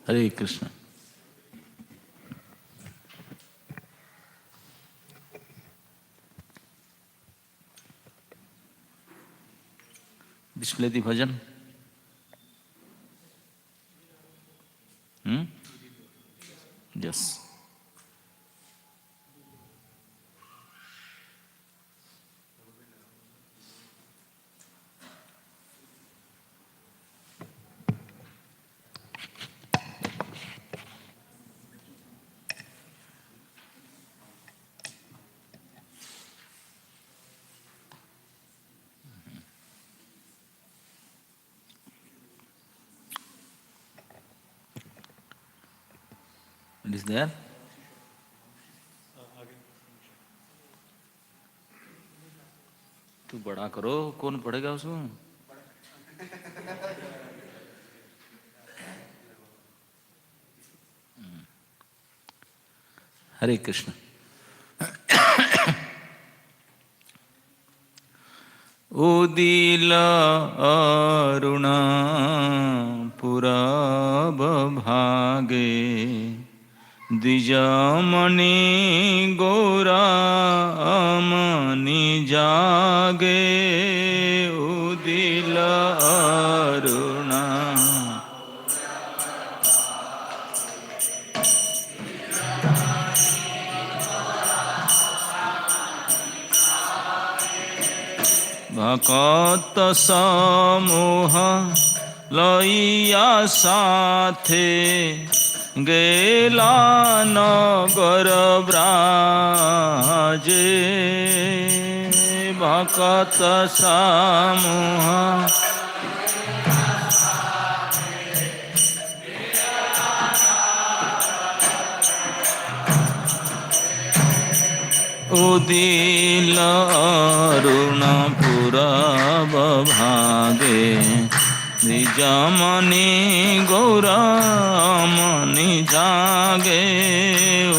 Hare Krishna. Display the bhajan. Yes. It is there. तू बड़ा करो, कौन पढ़ेगा उसमें? हरे कृष्ण। उदिल अरुणा पुरब भागे द्विजमणि गौरामणि जागे। उदिल अरुणा भक्त समूह लइया साथे गेला नगर ब्राजे। भक्त समूह उदिल अरुण पुरब भागे द्विजमणि गौरामणि जागे।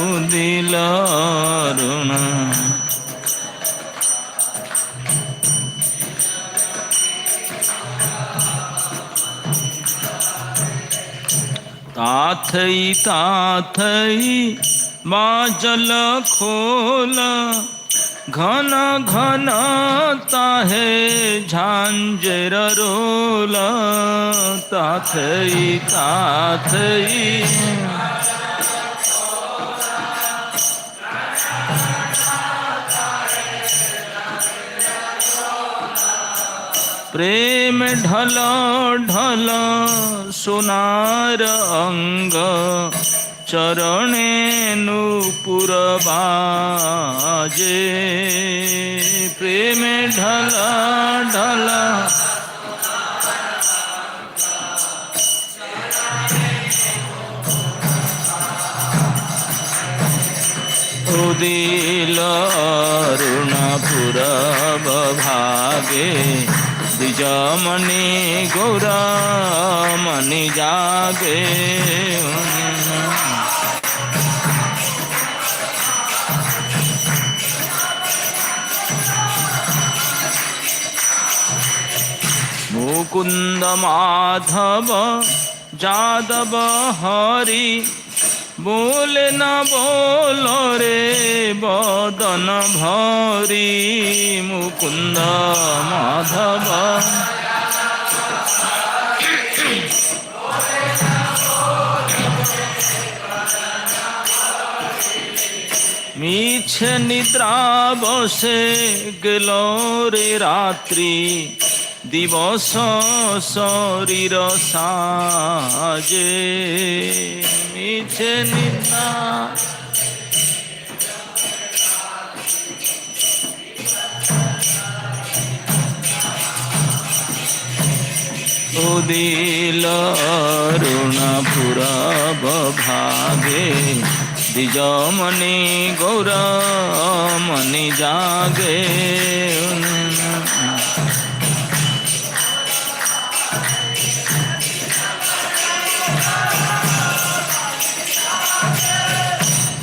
उदिल अरुण ताथई ताथई बाजल खोल घन घन ताहे झांझर रोल। ताथई ताथई प्रेम ढल ढल सोनार अंग चरणे नूपुर बाजे। प्रेम ढल ढल उदिल अरुण पुरब भागे द्विजमणि गौरामणि जागे। मुकुंद माधव जादव हरि बोले न बोलो रे बदन भरी। मुकुंद माधव मीछे निद्रा बसे गेलो रे रात्रि दिवस शरीर साजे। मीछे निद्रा उदिल अरुण पुरब भागे द्विजमणि गौरामणि जागे।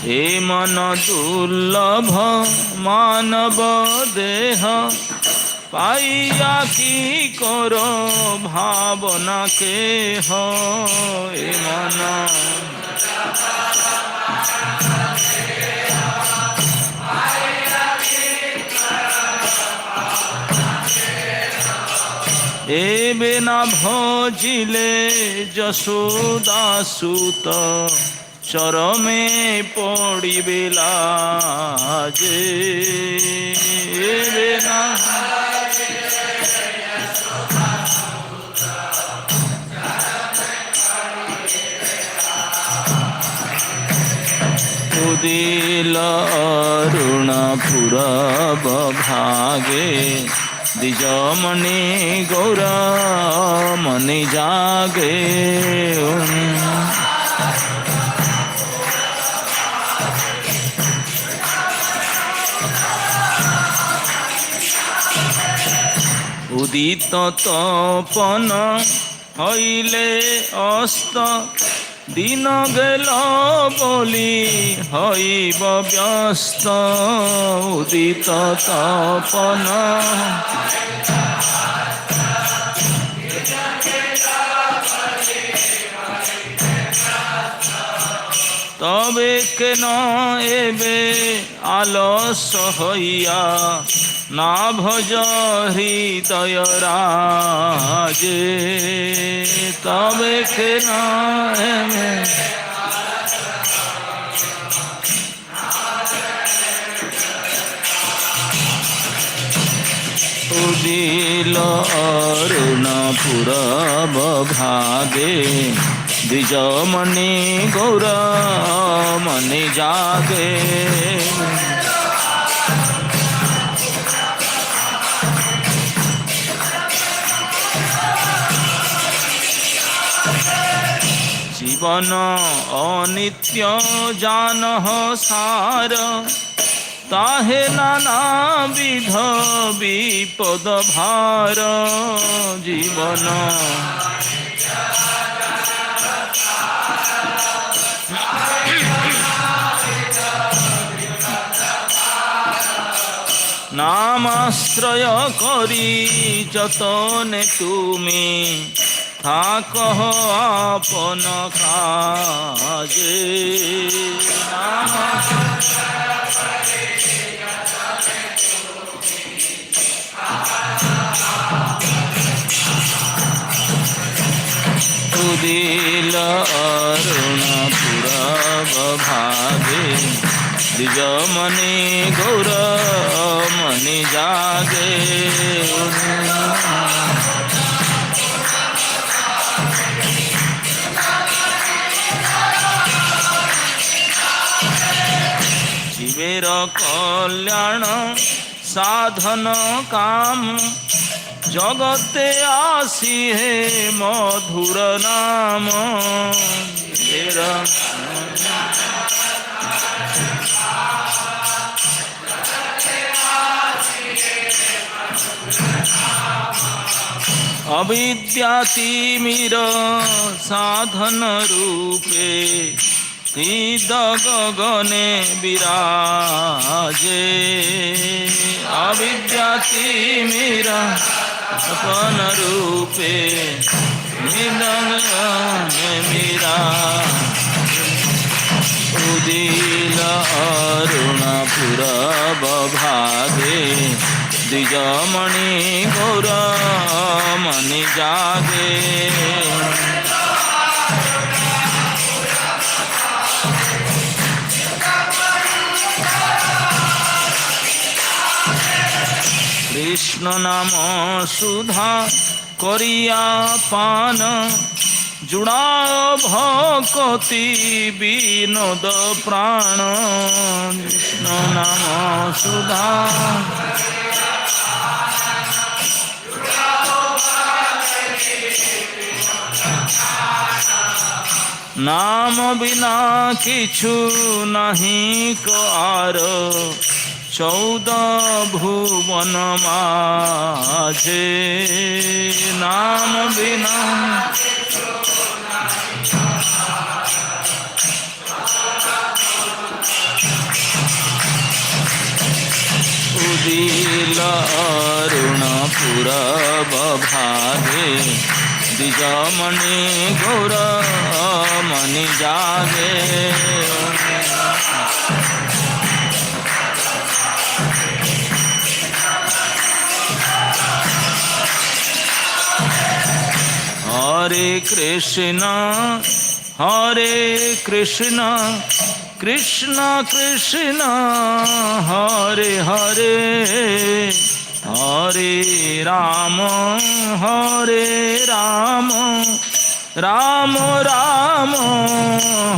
हे मन दुर्लभ मानव देह পাইয়া কি করো ভাবনা কে হয় মন এবে না ভজিলে যশোদা সুত চরমে পড়িবে লাজে এবে না উদিল অরুণ পুরব ভাগে দ্বিজমণি গৌর মনি জাগে উদিত তপন হইলে অস্ত দিন গেল বলি হইব ব্যস্ত উদিত তপন তবে কেন এবে আলস হইয়া না ভজ হৃদয় রাজে তবে কেন এবে উদিল অরুণ পুরব ভাগে দ্বিজমণি গৌর মনি জাগে জীবন অনিত্য জানহ সার তাহে নানাবিধ বিপদ ভার জীবন নামাশ্রয় করি যতনে তুমি থাকহ আপন কাজে উদিল অরুণ পুরব ভাগে দ্বিজমণি গৌর মনি জাগে জীবের কল্যাণ সাধন কাম জগতে আসি হে মধুর নাম অবিদ্যাতিমির সাধন রূপে হৃদ গগনে বিরাজে অবিদ্যাতিমির সাধন রূপে হৃদ গগনে বিরাজে উদিল অরুণ পুরব ভাগে দ্বিজমণি গৌর মনি জাগে কৃষ্ণ নাম সুধা করিয়া পান জুড়া ভকতি বিনোদ প্রাণ কৃষ্ণ নাম সুধা নাম বিনা কিছু নাহি কার চৌদ ভুবন মাঝে নাম বিনা উদিল অরুণ पूरब भागे द्विजमणि गौर मणि जागे। हरे कृष्णा कृष्ण कृष्ण हरे हरे हरे राम राम राम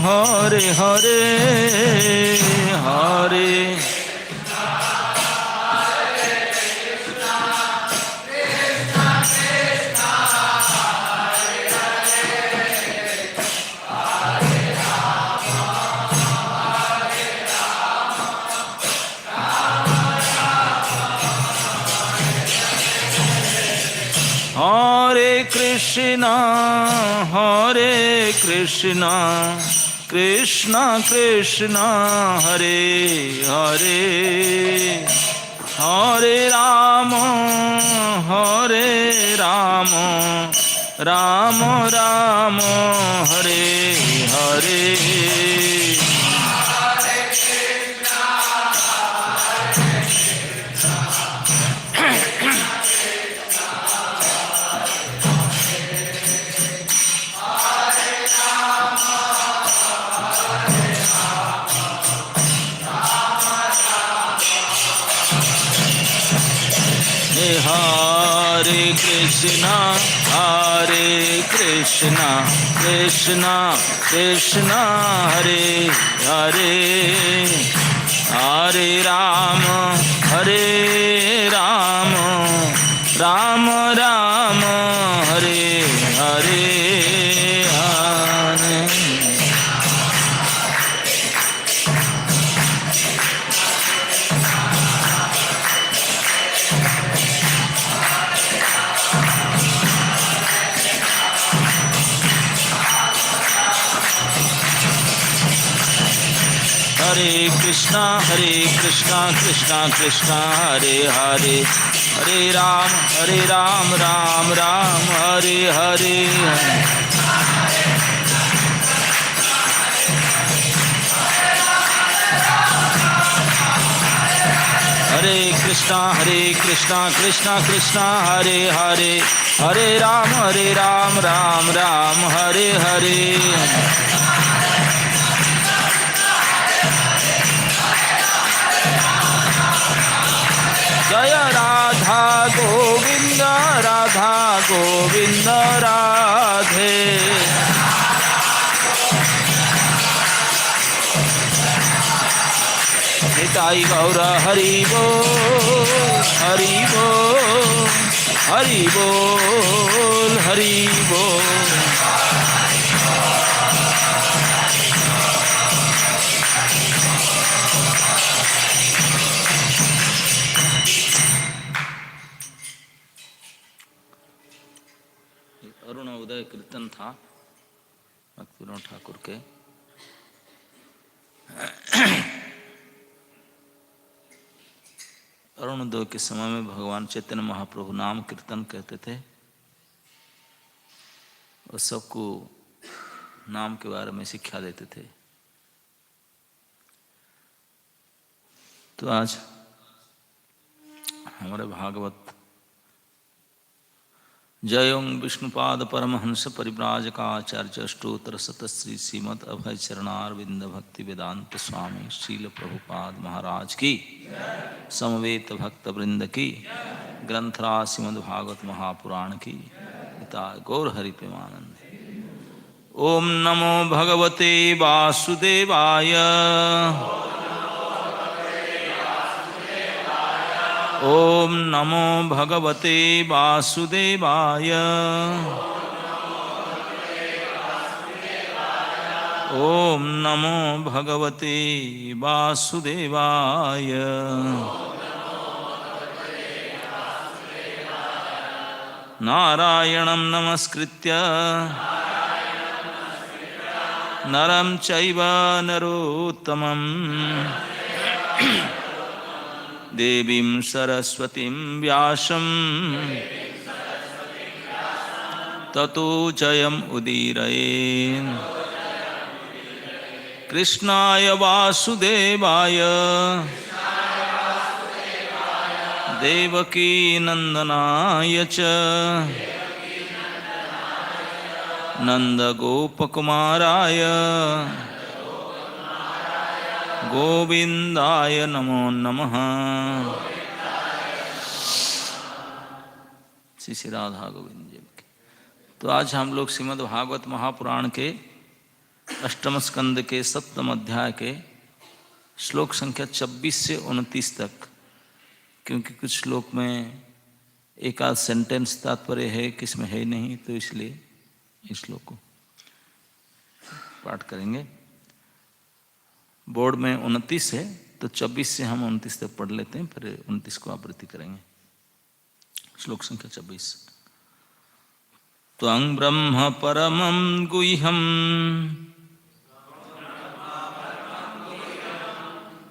हरे हरे हरे। हरे कृष्णा कृष्ण कृष्ण हरे हरे हरे राम राम राम हरे हरे। हरे कृष्णा कृष्ण कृष्ण हरे हरे हरे राम राम राम हरे हरे हरे। हरे कृष्णा कृष्णा कृष्णा हरे हरे हरे राम राम राम हरे हरे। हरे कृष्णा कृष्णा कृष्णा हरे हरे हरे राम राम राम हरे हरे। जय राधा गोविंद राधे। निताई गौर हरि बोल हरि बोल हरि बोल हरि बोल। अरुणोदय कीर्तन था भक्तिविनोद ठाकुर के। अरुणोदय के समय में भगवान चैतन्य महाप्रभु नाम कीर्तन कहते थे और सबको नाम के बारे में शिक्षा देते थे। तो आज हमारे भागवत जयों विष्णुपाद परमहंस परिव्राजकाचार्य अष्टोत्तर शतश्री श्रीमद अभय चरणारविंद भक्ति वेदांत स्वामी श्रील प्रभुपाद महाराज की समवेत भक्त वृंद की ग्रंथराज श्रीमद् भागवत महापुराण की पिता गौर हरि प्रेमानंद। ओम नमो भगवते वासुदेवाय ओम नमो भगवते वासुदेवाय ओम नमो भगवते वासुदेवाय। नारायणं नमस्कृत्य नरं चैव नरोत्तमं देवीं सरस्वतीं व्यासं ततो जयम् उदीरये। कृष्णाय वासुदेवाय देवकी नंदनाय च नंदगोपकुमाराय गोविंदाय नमो नमः। श्री श्री राधा गोविंद जी की। तो आज हम लोग श्रीमद् भागवत महापुराण के अष्टम स्कंद के सप्तम अध्याय के श्लोक संख्या 26 से 29 तक, क्योंकि कुछ श्लोक में एक आध सेंटेंस तात्पर्य है, किसमें है नहीं, तो इसलिए इस श्लोक को पाठ करेंगे। बोर्ड में 29 है, तो 26 से हम 29 तक पढ़ लेते हैं, फिर 29 को आवृत्ति करेंगे। श्लोक संख्या 26। त्वं ब्रह्म परमं गुह्यं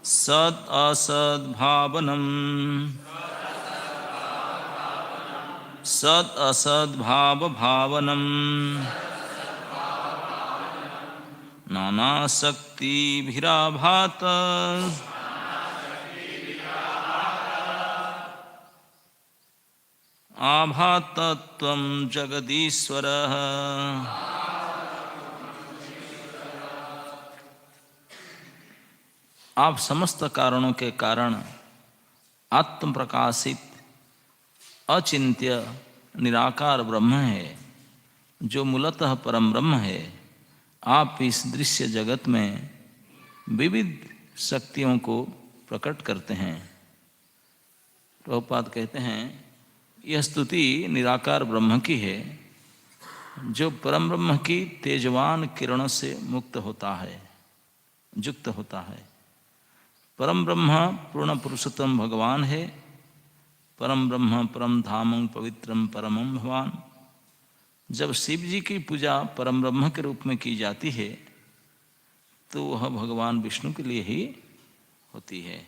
सद् असद्भावनं सद् असद्भावभावनं नानाशक्तिभिराभात आभातत्वं जगदीश्वरः। आप समस्त कारणों के कारण आत्म प्रकाशित अचिंत्य निराकार ब्रह्म है, जो मूलतः परम ब्रह्म है। आप इस दृश्य जगत में विविध शक्तियों को प्रकट करते हैं। प्रभुपाद कहते हैं, यह स्तुति निराकार ब्रह्म की है, जो परम ब्रह्म की तेजवान किरणों से मुक्त होता है, युक्त होता है। परम ब्रह्म पूर्ण पुरुषोत्तम भगवान है। परम ब्रह्म परम धामं पवित्रम परमं भवान। जब शिव जी की पूजा परम ब्रह्म के रूप में की जाती है, तो वह भगवान विष्णु के लिए ही होती है।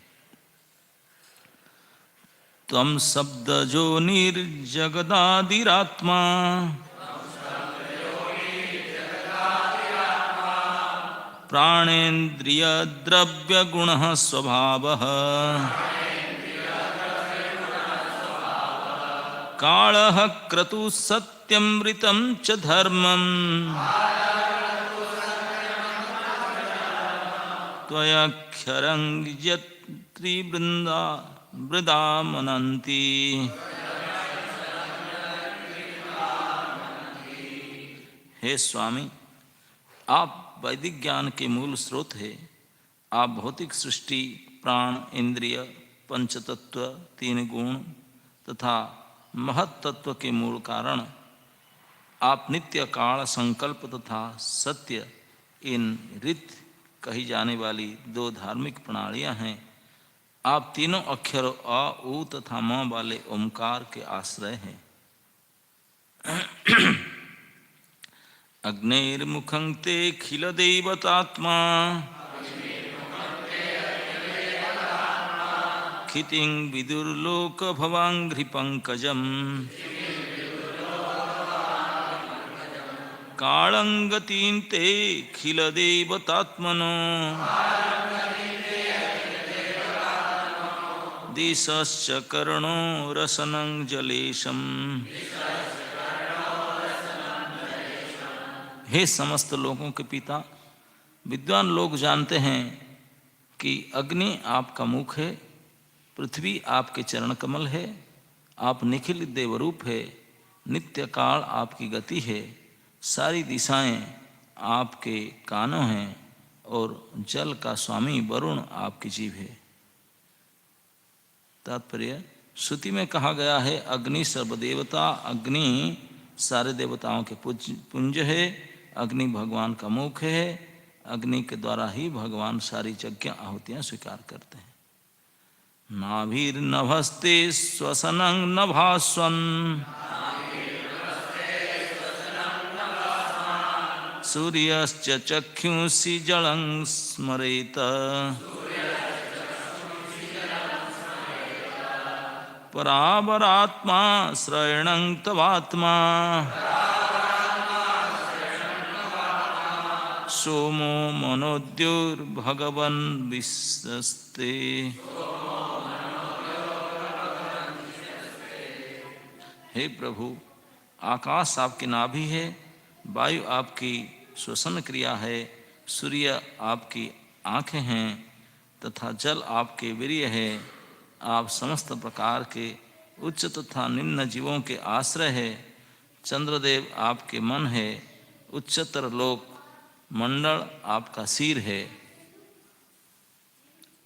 त्वं शब्दजो निर्जगदादिरात्मा प्राणेन्द्रिय द्रव्य गुणः स्वभावः कालः क्रतुः सत्यमृतं च धर्मं त्वयाक्षरं यत्रिवृन्दामनन्ति। हे स्वामी, आप वैदिक ज्ञान के मूल स्रोत है। आप भौतिक सृष्टि, प्राण, इंद्रिय, पंचतत्व, तीन गुण तथा महत्तत्व के मूल कारण। आप नित्य, काल, संकल्प तथा सत्य, इन रीत कही जाने वाली दो धार्मिक प्रणालियां हैं। आप तीनों अक्षर अ, उ तथा म वाले ओमकार के आश्रय हैं। अग्निर्मुखं ते खिल देवतात्मा खितिं विदुर्लोक भवांघ्रि पंकजम् कालंगतीं ते खिल देवतात्मनो दिशश्च कर्णो रसनं जलेशम्। हे समस्त लोगों के पिता, विद्वान लोग जानते हैं कि अग्नि आपका मुख है, पृथ्वी आपके चरण कमल है, आप निखिल देवरूप है, नित्य काल आपकी गति है, सारी दिशाएं आपके कानों हैं और जल का स्वामी वरुण आपकी जीभ है। तात्पर्य, श्रुति में कहा गया है, अग्नि सर्वदेवता, अग्नि सारे देवताओं के पुंज है, अग्नि भगवान का मुख है, अग्नि के द्वारा ही भगवान सारी यज्ञ आहुतियां स्वीकार करते हैं। नाभिर्नभस्ते श्वसनं नभास्वन् सूर्यश्च चक्षुषि जलं स्मरेत परावरात्मा श्रयणं तवात्मा सोमो मनोद्युर्भगवन् विश्वस्ते। हे प्रभु, आकाश आपकी नाभि है, वायु आपकी श्वसन क्रिया है, सूर्य आपकी आँखें हैं तथा जल आपके वीर्य है। आप समस्त प्रकार के उच्च तथा निम्न जीवों के आश्रय है। चंद्रदेव आपके मन है, उच्चतर लोक मंडल आपका सिर है।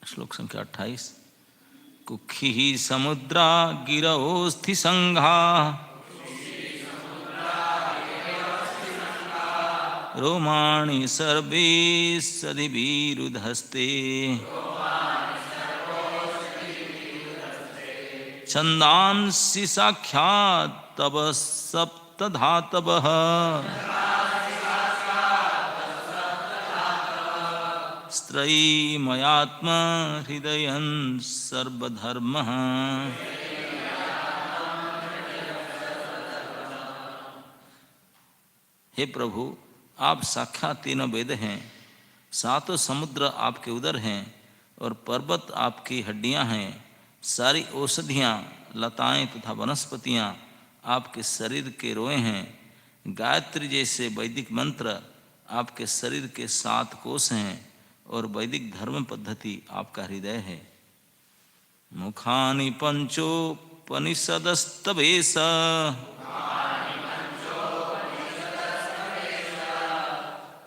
श्लोक संख्या 28। कुक्षि समुद्रा गिरओस्थि संघा रोमाणि सर्वे सदिभिरुधस्ते छन्दांसि साक्षात् तव सप्तधातवः स्त्रयीमयात्मा हृदयं सर्वधर्मः। हे प्रभु, आप साक्षात तीनों वेद हैं, सातों समुद्र आपके उदर हैं और पर्वत आपकी हड्डियां हैं। सारी औषधियाँ, लताएं तथा वनस्पतियाँ आपके शरीर के रोए हैं। गायत्री जैसे वैदिक मंत्र आपके शरीर के 7 कोश हैं और वैदिक धर्म पद्धति आपका हृदय है। मुखानि पंचोपनिषदस्तवेश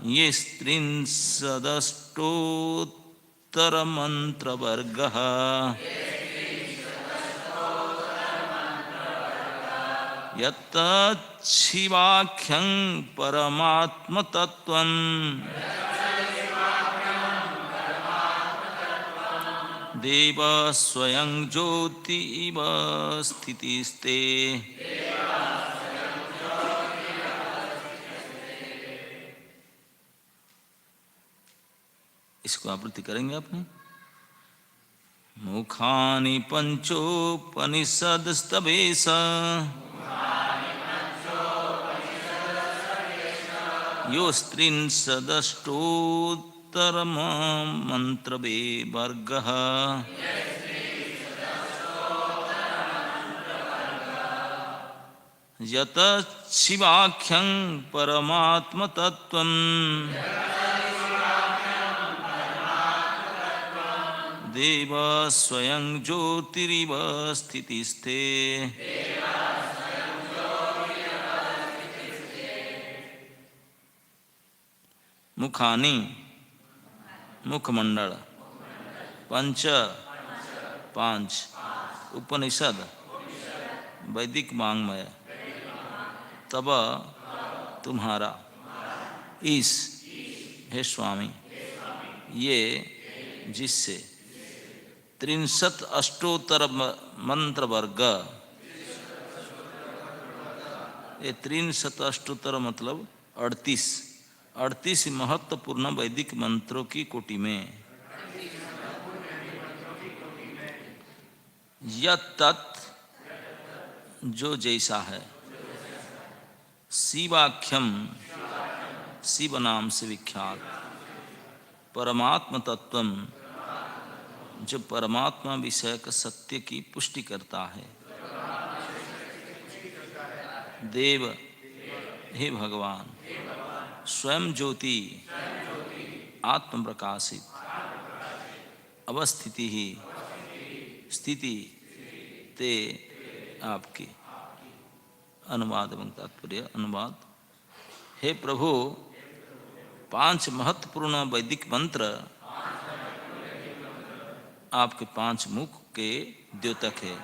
ये स्त्रिंशदष्टोत्तरमन्त्रवर्गः यत्तच्छिवाख्यं परमात्मतत्त्वं देव स्वयं ज्योति इव स्थितिस्ते। इसको आवृत्ति करेंगे अपने। मुखानि पंचोपनिषदस्तवेश यो स्त्रिंशदष्टोत्तरमन्त्रवे वर्गः यतच्छिवाख्यं परमात्मतत्त्वं देव स्वयं ज्योतिरिव स्थितिस्ते। मुखानि मुखमंडल, पंच 5, उपनिषद वैदिक वाङ्मय, तब तुम्हारा, इस हे स्वामी, ये जिससे 63 अष्टोत्तर मंत्र वर्ग, ये 63 अष्टोत्तर मतलब 38 महत्वपूर्ण वैदिक मंत्रों की कोटि में यत् तत् जो जैसा है, शिवाख्यम शिव नाम से विख्यात, परमात्म तत्वम जो परमात्मा विषयक सत्य की पुष्टि करता है, देव हे भगवान, स्वयं ज्योति आत्म प्रकाशित, अवस्थिति ही स्थिति ते आपकी। अनुवाद एवं तात्पर्य। अनुवाद। हे प्रभु, 5 महत्वपूर्ण वैदिक मंत्र आपके 5 मुख के द्योतक है,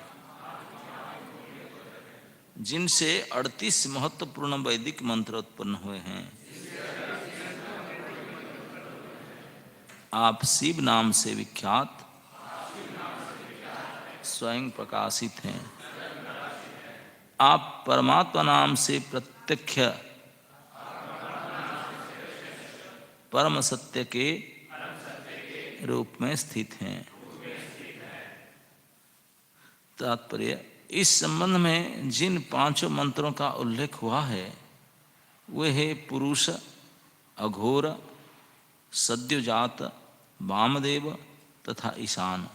जिनसे 38 महत्वपूर्ण वैदिक मंत्र उत्पन्न हुए हैं। आप शिव नाम से विख्यात, स्वयं प्रकाशित हैं। आप परमात्मा नाम से प्रत्यक्ष परम सत्य के रूप में स्थित हैं। तात्पर्य, इस संबंध में जिन पांचों मंत्रों का उल्लेख हुआ है वे है पुरुष, अघोर, सद्योजात, वामदेव तथा ईशान।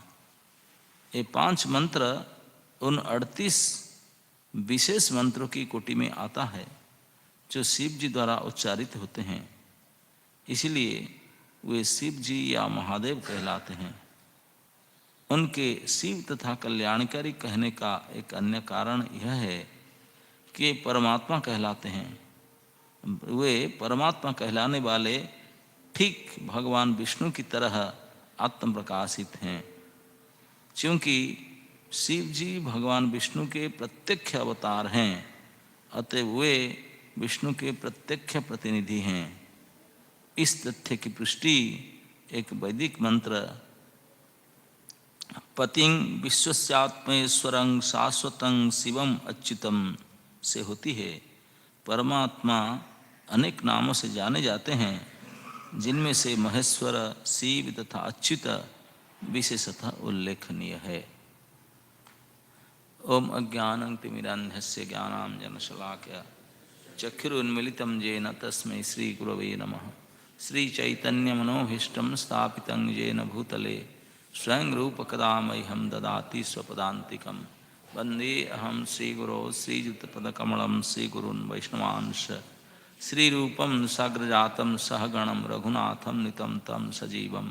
ये 5 मंत्र उन 38 विशेष मंत्रों की कोटि में आता है जो शिव जी द्वारा उच्चारित होते हैं, इसलिए वे शिव जी या महादेव कहलाते हैं। उनके शिव तथा कल्याणकारी कहने का एक अन्य कारण यह है कि परमात्मा कहलाते हैं। वे परमात्मा कहलाने वाले ठीक भगवान विष्णु की तरह आत्म प्रकाशित हैं। क्योंकि शिव जी भगवान विष्णु के प्रत्यक्ष अवतार हैं, अतः वे विष्णु के प्रत्यक्ष प्रतिनिधि हैं। इस तथ्य की पुष्टि एक वैदिक मंत्र पतिं विश्वस्यात्मेश्वरं शाश्वतं शिवम अच्युतम से होती है। परमात्मा अनेक नामों से जाने जाते हैं, जिनमें से महेश्वर, शिव तथा अच्युत विशेषतः उल्लेखनीय है। ओम अज्ञानं तिमिरान्धस्य ज्ञानाञ्जनशलाकया चक्षुरुन्मीलितं येन तस्मै श्रीगुरवे नमः। श्रीचैतन्यमनोभीष्टं स्थापितं येन भूतले स्वयं रूपकदा मह्यं ददाति स्वपदान्तिकं। वन्दे अहं श्रीगुरो श्रीयुतपदकमलं श्रीगुरून् वैष्णवांश श्रीरूपं साग्रजातं सहगणं रघुनाथं नितं तं सजीवं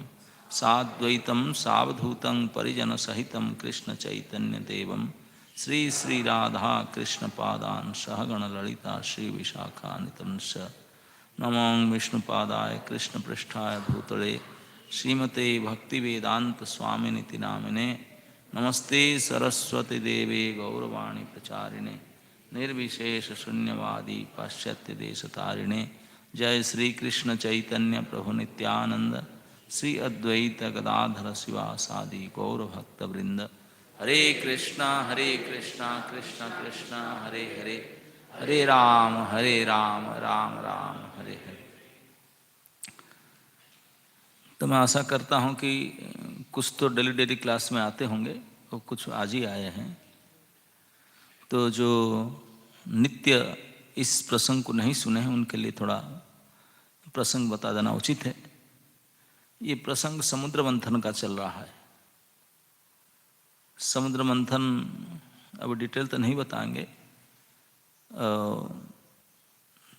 साद्वैतं सावधूतं परिजनसहितं कृष्णचैतन्यदेवं श्री श्रीराधा कृष्णपादान् सहगणललिता श्रीविशाखान्वितं च। नमो विष्णुपादाय कृष्णपृष्ठाय भूतले श्रीमते भक्तिवेदांत स्वामिनिति नामिने। नमस्ते सरस्वती देवे गौरवाणी प्रचारिणे निर्विशेष शून्यवादी पाश्चात्य देशतारिणे। जय श्री कृष्ण चैतन्य प्रभु नित्यानंद श्री अद्वैत गदाधर शिवासादि गौरभक्तवृंद। हरे कृष्णा कृष्णा कृष्णा हरे हरे, हरे राम राम राम हरे हरे। तो मैं आशा करता हूँ कि कुछ तो डेली क्लास में आते होंगे और कुछ आज ही आए हैं। तो जो नित्य इस प्रसंग को नहीं सुने हैं उनके लिए थोड़ा प्रसंग बता देना उचित है। ये प्रसंग समुद्र मंथन का चल रहा है। समुद्र मंथन अब डिटेल तो नहीं बताएंगे।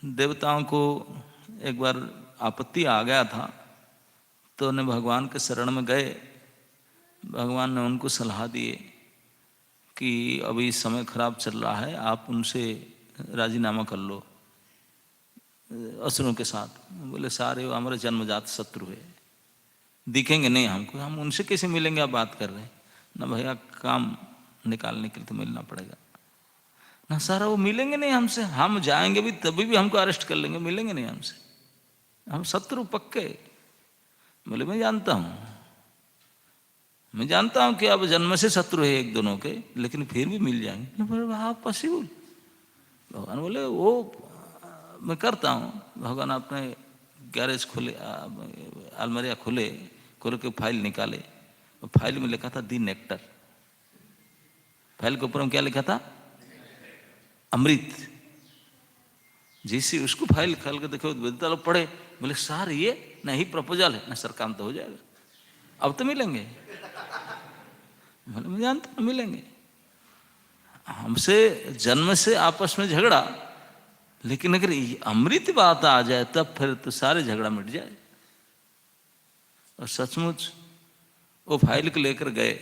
देवताओं को एक बार आपत्ति आ गया था तो उन्हें भगवान के शरण में गए। भगवान ने उनको सलाह दिए कि अभी समय खराब चल रहा है, आप उनसे राजीनामा कर लो असुरों के साथ। बोले सारे वो हमारे जन्मजात शत्रु है, दिखेंगे नहीं हमको, हम उनसे कैसे मिलेंगे, आप बात कर रहे हैं ना भैया, काम निकालने के लिए तो मिलना पड़ेगा ना सारा, वो मिलेंगे नहीं हमसे, हम जाएंगे भी तभी भी हमको अरेस्ट कर लेंगे, मिलेंगे नहीं हमसे, हम शत्रु पक्के। बोले मैं जानता हूं कि आप जन्म से शत्रु है एक दोनों के, लेकिन फिर भी मिल जाएंगे। बोले आप पॉसिबल? भगवान बोले वो मैं करता हूँ। भगवान अपने गैरेज खोले, अलमारिया खोल के फाइल निकाले, फाइल में लिखा था दी नेक्टर। फाइल के ऊपर में क्या लिखा था? अमृत। जैसे उसको फाइल खोल के देखो, वेदता लोग पढ़े, बोले सर ये नहीं प्रपोजल है ना सर, काम तो हो जाएगा, अब तो मिलेंगे। बोले मैं जानता हूं मिलेंगे, हमसे जन्म से आपस में झगड़ा, लेकिन अगर अमृत बात आ जाए तब फिर तो सारे झगड़ा मिट जाए। और सचमुच वो फाइल को लेकर गए।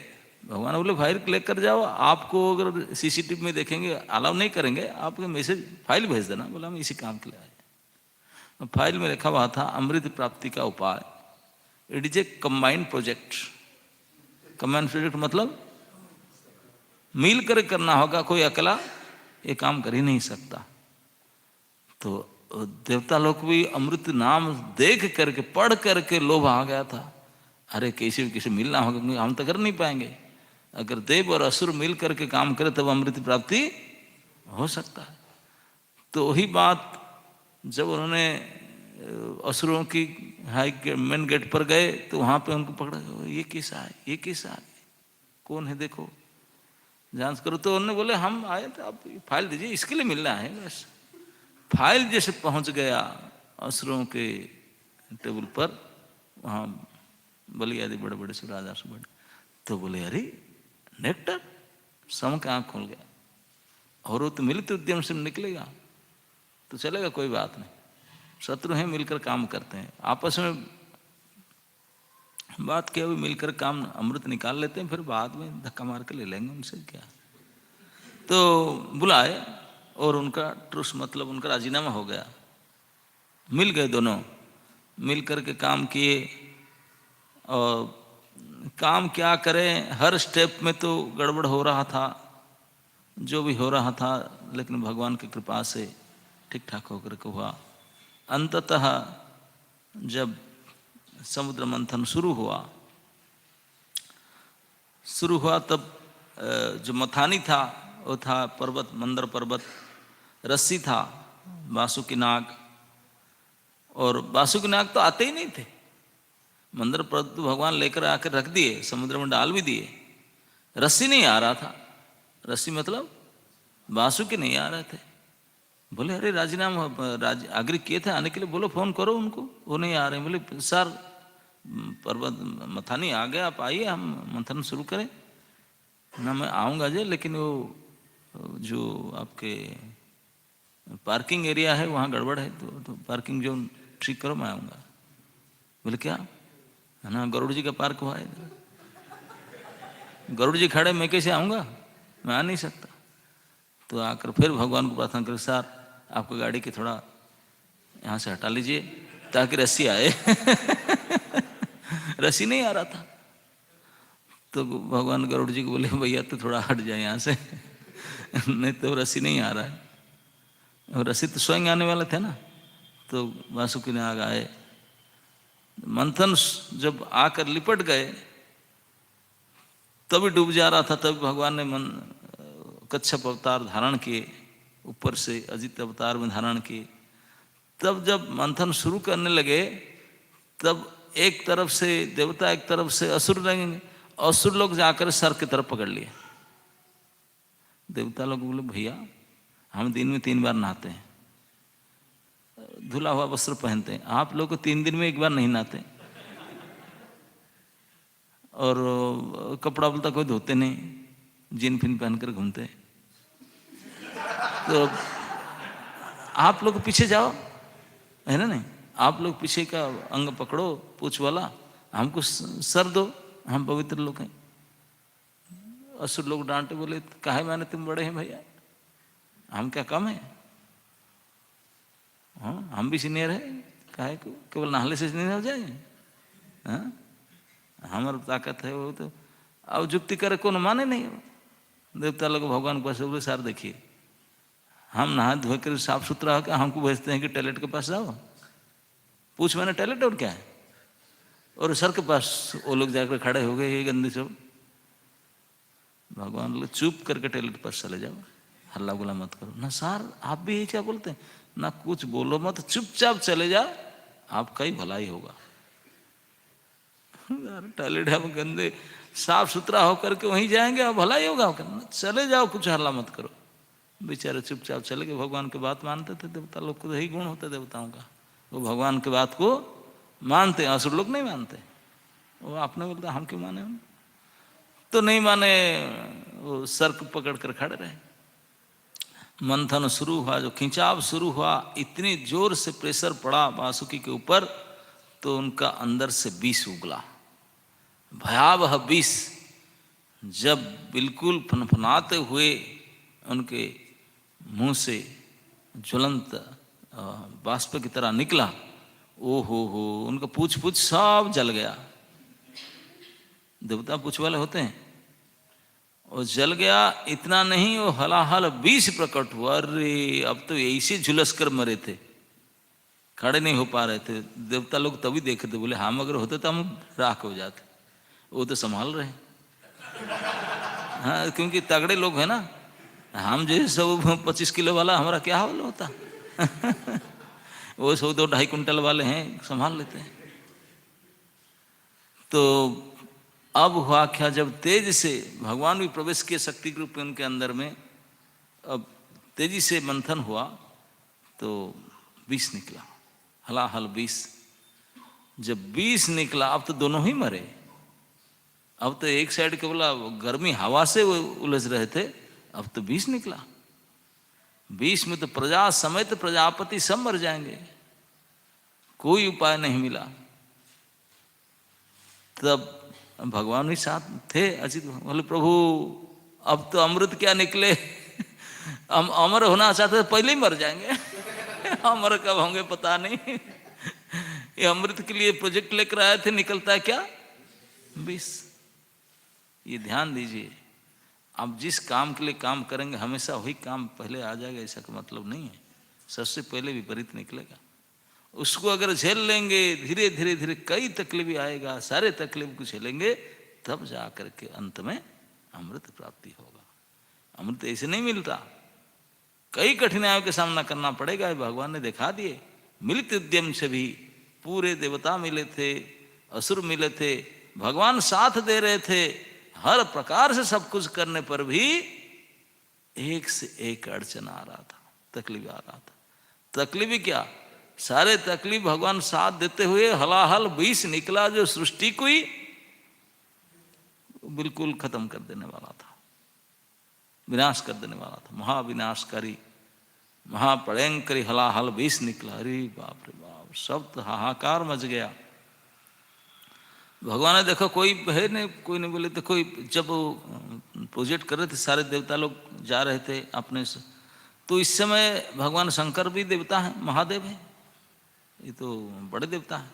भगवान बोले फाइल को लेकर जाओ, आपको अगर सीसीटीवी में देखेंगे अलाउ नहीं करेंगे, आपके मैसेज फाइल भेज देना। बोला हम इसी काम के लिए आए। फाइल में लिखा हुआ था अमृत प्राप्ति का उपाय। It is a combined project. Combined project मतलब मिल कर करना होगा, कोई अकेला ये काम कर ही नहीं सकता। तो देवता लोग भी अमृत नाम देख करके पढ़ करके लोभ आ गया था, अरे कैसे भी कैसे मिलना होगा, हम तो कर नहीं पाएंगे। अगर देव और असुर मिल करके काम करे तब अमृत प्राप्ति हो सकता है। तो वही बात जब उन्होंने असुरों की मेन गेट पर गए तो वहां पे उनको पकड़ा, ये कैसा है, ये कैसा है, कौन है देखो। जांच करो। तो उन्होंने बोले हम आए थे, आप फाइल दीजिए, इसके लिए मिलना है बस। फाइल जैसे पहुंच गया असुरों के टेबल पर, वहाँ बलि आदि बड़े बड़े से राजा से बड़े, तो बोले अरे नेक्टर, सम का आँख खोल गया। और वो तो मिलित उद्यम से निकलेगा तो चलेगा, कोई बात नहीं, शत्रु हैं मिलकर काम करते हैं, आपस में बात क्या हुई, मिलकर काम अमृत निकाल लेते हैं, फिर बाद में धक्का मार के ले लेंगे उनसे क्या। तो बुलाए और उनका ट्रुस मतलब उनका राजीनामा हो गया, मिल गए दोनों, मिल करके काम किए। और काम क्या करें, हर स्टेप में तो गड़बड़ हो रहा था, जो भी हो रहा था, लेकिन भगवान की कृपा से ठीक ठाक होकर के हुआ। अंततः जब समुद्र मंथन शुरू हुआ तब जो मथानी था वो था पर्वत, मंदर पर्वत, रस्सी था वासुकी नाग, और वासुकी नाग तो आते ही नहीं थे। मंदर पर्वत तो भगवान लेकर आकर रख दिए, समुद्र में डाल भी दिए, रस्सी नहीं आ रहा था। रस्सी मतलब वासुकी नहीं आ रहे थे। बोले अरे राजीनामा आग्रह किए थे आने के लिए, बोलो फोन करो उनको, वो नहीं आ रहे। बोले सर पर्वत मथानी आ गया, आप आइए हम मंथन शुरू करें ना। मैं आऊँगा जी, लेकिन वो जो आपके पार्किंग एरिया है वहाँ गड़बड़ है, तो पार्किंग जोन ठीक करो, मैं आऊँगा। बोले क्या है ना, गरुड़ जी का पार्क हुआ है इधर, गरुड़ जी खड़े, मैं कैसे आऊँगा, मैं आ नहीं सकता। तो आकर फिर भगवान को प्रार्थना कर, सर आपको गाड़ी के थोड़ा यहाँ से हटा लीजिए ताकि रस्सी आए। रस्सी नहीं आ रहा था। तो भगवान गरुड़ जी को बोले भैया तो थोड़ा हट जाए यहाँ से, नहीं तो रस्सी नहीं आ रहा है। और रस्सी तो स्वयं आने वाले थे ना। तो वासुकी नाग आए, मंथन जब आकर लिपट गए तभी डूब जा रहा था, तभी भगवान ने कच्छप अवतार धारण किए, ऊपर से अजित अवतार में धारण किए। तब जब मंथन शुरू करने लगे तब एक तरफ से देवता एक तरफ से असुर रहेंगे, असुर लोग जाकर सर की तरफ पकड़ लिए। देवता लोग बोले भैया हम दिन में 3 बार नहाते हैं, धुला हुआ वस्त्र पहनते हैं, आप लोग को 3 दिन में 1 बार नहीं नहाते, और कपड़ा उपड़ा कोई धोते नहीं, जीन फिन पहनकर घूमते। तो आप लोग पीछे जाओ, है ना, नहीं आप लोग पीछे का अंग पकड़ो पूछ वाला, हमको सर दो, हम पवित्र लोग हैं। असुर लोग डांटे, बोले काहे माने तुम बड़े हैं भैया, हम क्या कम है, हाँ हम भी सीनियर है, काहे को केवल नहाले से सीनियर हो जाए, हाँ हमारी ताकत है वो। तो अब जुक्ति करे कौन माने नहीं हो। देवता लोग भगवान के पास बोले सर देखिए हम नहा धो कर साफ सुथरा होकर हमको भेजते हैं कि टॉयलेट के पास जाओ, पूछ मैंने टॉयलेट और क्या है, और सर के पास वो लोग जाकर खड़े हो गए, ये गंदे सब। भगवान लोग चुप करके टॉयलेट पास चले जाओ, हल्ला गुला मत करो ना। सर आप भी यही क्या बोलते हैं ना, कुछ बोलो मत, चुपचाप चले जाओ, आपका ही भलाई होगा। टॉयलेट हम गंदे, साफ सुथरा होकर के वहीं जाएंगे और भलाई होगा, चले जाओ, कुछ हल्ला मत करो। बेचारे चुपचाप चले गए। भगवान की बात मानते थे देवता लोग को, यही गुण होता देवताओं का, वो भगवान की बात को मानते, असुर लोग नहीं मानते। वो आपने बोलता हम क्यों माने, हम तो नहीं माने, वो सर को पकड़ कर खड़े रहे। मंथन शुरू हुआ, जो खिंचाव शुरू हुआ, इतनी जोर से प्रेशर पड़ा वासुकी के ऊपर, तो उनका अंदर से विष उगला, भयावह विष। जब बिल्कुल फनफनाते हुए उनके मुंह से ज्वलंत बाष्प की तरह निकला, ओ हो उनका पूछ पूछ सब जल गया। देवता पूछ वाले होते हैं, और जल गया। इतना नहीं, वो हलाहल विष प्रकट हुआ। अरे अब तो ऐसे झुलस कर मरे थे, खड़े नहीं हो पा रहे थे। देवता लोग तभी देखे थे, बोले हम अगर होते तो हम राख हो जाते, वो तो संभाल रहे। हाँ क्योंकि तगड़े लोग हैं ना, हम जैसे सब 25 किलो वाला हमारा क्या हाल होता। वो 100-2-2.5 कुंटल वाले हैं, संभाल लेते हैं। तो अब हुआ क्या, जब तेज से भगवान भी प्रवेश किए शक्ति के रूप में उनके अंदर में, अब तेजी से मंथन हुआ तो विष निकला, हलाहल विष। जब विष निकला अब तो दोनों ही मरे। अब तो एक साइड केवल गर्मी हवा से वो उलझ रहे थे, अब तो विष निकला। विष में तो प्रजा समेत प्रजापति सब मर जाएंगे, कोई उपाय नहीं मिला। तब भगवान भी साथ थे अचित, बोले प्रभु अब तो अमृत क्या निकले, हम अमर होना चाहते तो पहले ही मर जाएंगे अमर कब होंगे पता नहीं ये अमृत के लिए प्रोजेक्ट लेकर आए थे, निकलता है क्या, विष। ये ध्यान दीजिए, आप जिस काम के लिए काम करेंगे हमेशा वही काम पहले आ जाएगा ऐसा का मतलब नहीं है। सबसे पहले विपरीत निकलेगा। उसको अगर झेल लेंगे, धीरे धीरे धीरे कई तकलीफ आएगा, सारे तकलीफ को झेलेंगे, तब जा करके अंत में अमृत प्राप्ति होगा। अमृत ऐसे नहीं मिलता, कई कठिनाइयों का सामना करना पड़ेगा। भगवान ने दिखा दिए। मिलित उद्यम से भी पूरे देवता मिले थे, असुर मिले थे, भगवान साथ दे रहे थे, हर प्रकार से सब कुछ करने पर भी एक से एक अड़चन आ रहा था, तकलीफ आ रहा था। तकलीफ ही क्या, सारे तकलीफ भगवान साथ देते हुए हलाहल विष निकला, जो सृष्टि को ही बिल्कुल खत्म कर देने वाला था, विनाश कर देने वाला था। महाविनाशकारी महाभयंकरी हलाहल विष निकला। अरे बाप रे बाप, सब तो हाहाकार मच गया। भगवान ने देखो कोई है नहीं, कोई नहीं बोले तो कोई, जब प्रोजेक्ट कर रहे थे सारे देवता लोग जा रहे थे अपने से, तो इस समय भगवान शंकर भी देवता हैं, महादेव हैं, ये तो बड़े देवता हैं।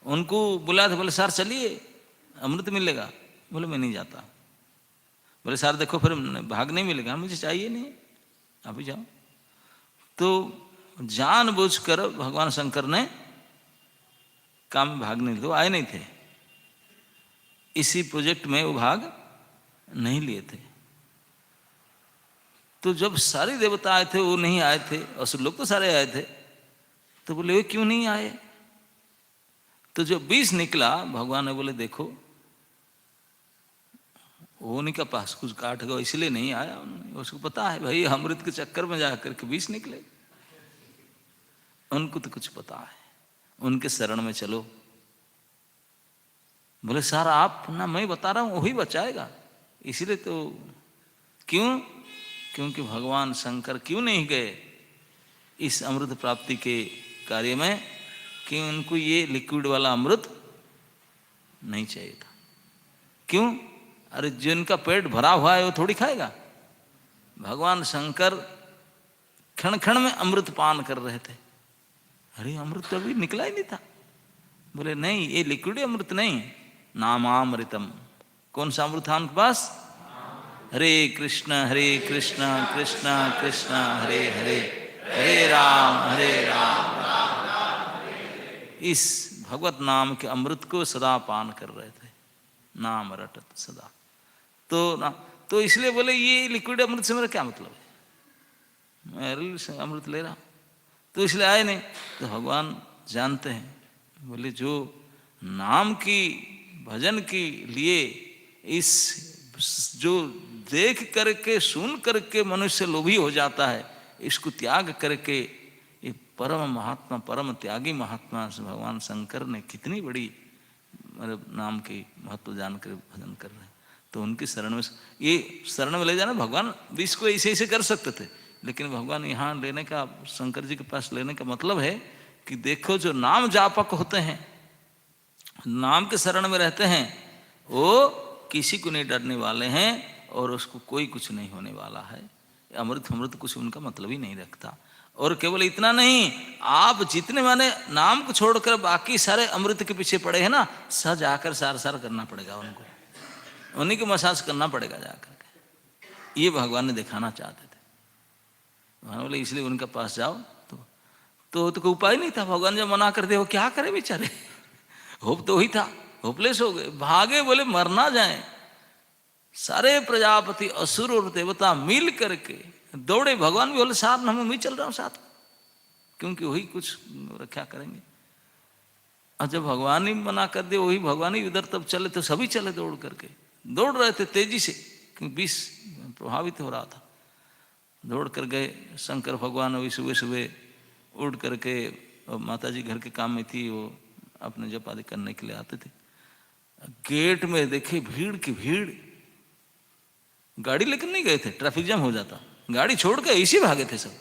उनको बुलाया था, बोले सर चलिए अमृत मिलेगा। बोले मैं नहीं जाता। बोले सर देखो फिर भाग नहीं मिलेगा, मुझे चाहिए नहीं, अभी जाओ। तो जानबूझकर भगवान शंकर ने काम में भाग नहीं लिया, आए नहीं थे इसी प्रोजेक्ट में, वो भाग नहीं लिए थे। तो जब सारे देवता आए थे वो नहीं आए थे, असुर लोग तो सारे आए थे, तो बोले वे क्यों नहीं आए। तो जब विष निकला, भगवान ने बोले देखो वो उनके पास कुछ काट गया इसलिए नहीं आया। उसको पता है भाई अमृत के चक्कर में जाकर के विष निकले, उनको तो कुछ पता है, उनके शरण में चलो। बोले सर आप ना, मैं बता रहा हूं वही बचाएगा, इसलिए तो। क्यों, क्योंकि भगवान शंकर क्यों नहीं गए इस अमृत प्राप्ति के कार्य में, कि उनको ये लिक्विड वाला अमृत नहीं चाहिए था। क्यों, अरे जिनका पेट भरा हुआ है वो थोड़ी खाएगा। भगवान शंकर क्षण क्षण में अमृत पान कर रहे थे। अरे अमृत तो अभी निकला ही नहीं था। बोले नहीं, ये लिक्विड अमृत नहीं, नामामृतम। कौन सा अमृत था उनके पास, हरे कृष्ण कृष्ण कृष्ण हरे हरे, हरे राम इस भगवत नाम के अमृत को सदा पान कर रहे थे, नाम रटत सदा। तो इसलिए बोले ये लिक्विड अमृत से मेरा क्या मतलब है, मैं रियल अमृत ले रहा हूं, तो इसलिए आए नहीं। तो भगवान जानते हैं, बोले जो नाम की भजन के लिए इस जो देख करके सुन करके मनुष्य लोभी हो जाता है, इसको त्याग करके ये परम महात्मा, परम त्यागी महात्मा भगवान शंकर ने कितनी बड़ी मतलब नाम की महत्व जानकर भजन कर रहे हैं। तो उनकी शरण में, ये शरण में ले जाना, भगवान भी इसको ऐसे ऐसे कर सकते थे, लेकिन भगवान यहाँ लेने का, शंकर जी के पास लेने का मतलब है कि देखो जो नाम जापक होते हैं, नाम के शरण में रहते हैं, वो किसी को नहीं डरने वाले हैं और उसको कोई कुछ नहीं होने वाला है। अमृत कुछ उनका मतलब ही नहीं रखता। और केवल इतना नहीं, आप जितने माने नाम को छोड़कर बाकी सारे अमृत के पीछे पड़े हैं ना, सज आकर सार करना पड़ेगा उनको, उन्हीं को मसाज करना पड़ेगा जाकर के। ये भगवान ने दिखाना चाहते थे। भगवान बोले इसलिए उनके पास जाओ। तो कोई उपाय नहीं था। भगवान जब मना कर दे, वो क्या करे बेचारे, होप तो वही था, होपलेस हो गए, भागे, बोले मर ना जाए। सारे प्रजापति असुर और देवता मिल करके दौड़े। भगवान भी बोले साथ हम, मैं चल रहा हूं साथ, क्योंकि वही कुछ रक्षा करेंगे। और जब भगवान ही मना कर दे, वही भगवान ही उधर तब चले तो सभी चले दौड़ करके, दौड़ रहे थे तेजी से क्योंकि विष प्रभावित हो रहा था। दौड़ कर गए शंकर भगवान। अभी सुबह सुबह उठ करके माता जी घर के काम में थी, वो अपने जप आदि करने के लिए आते थे। गेट में देखे भीड़ की भीड़, गाड़ी लेकर नहीं गए थे, ट्रैफिक जाम हो जाता, गाड़ी छोड़ के इसी भागे थे सब।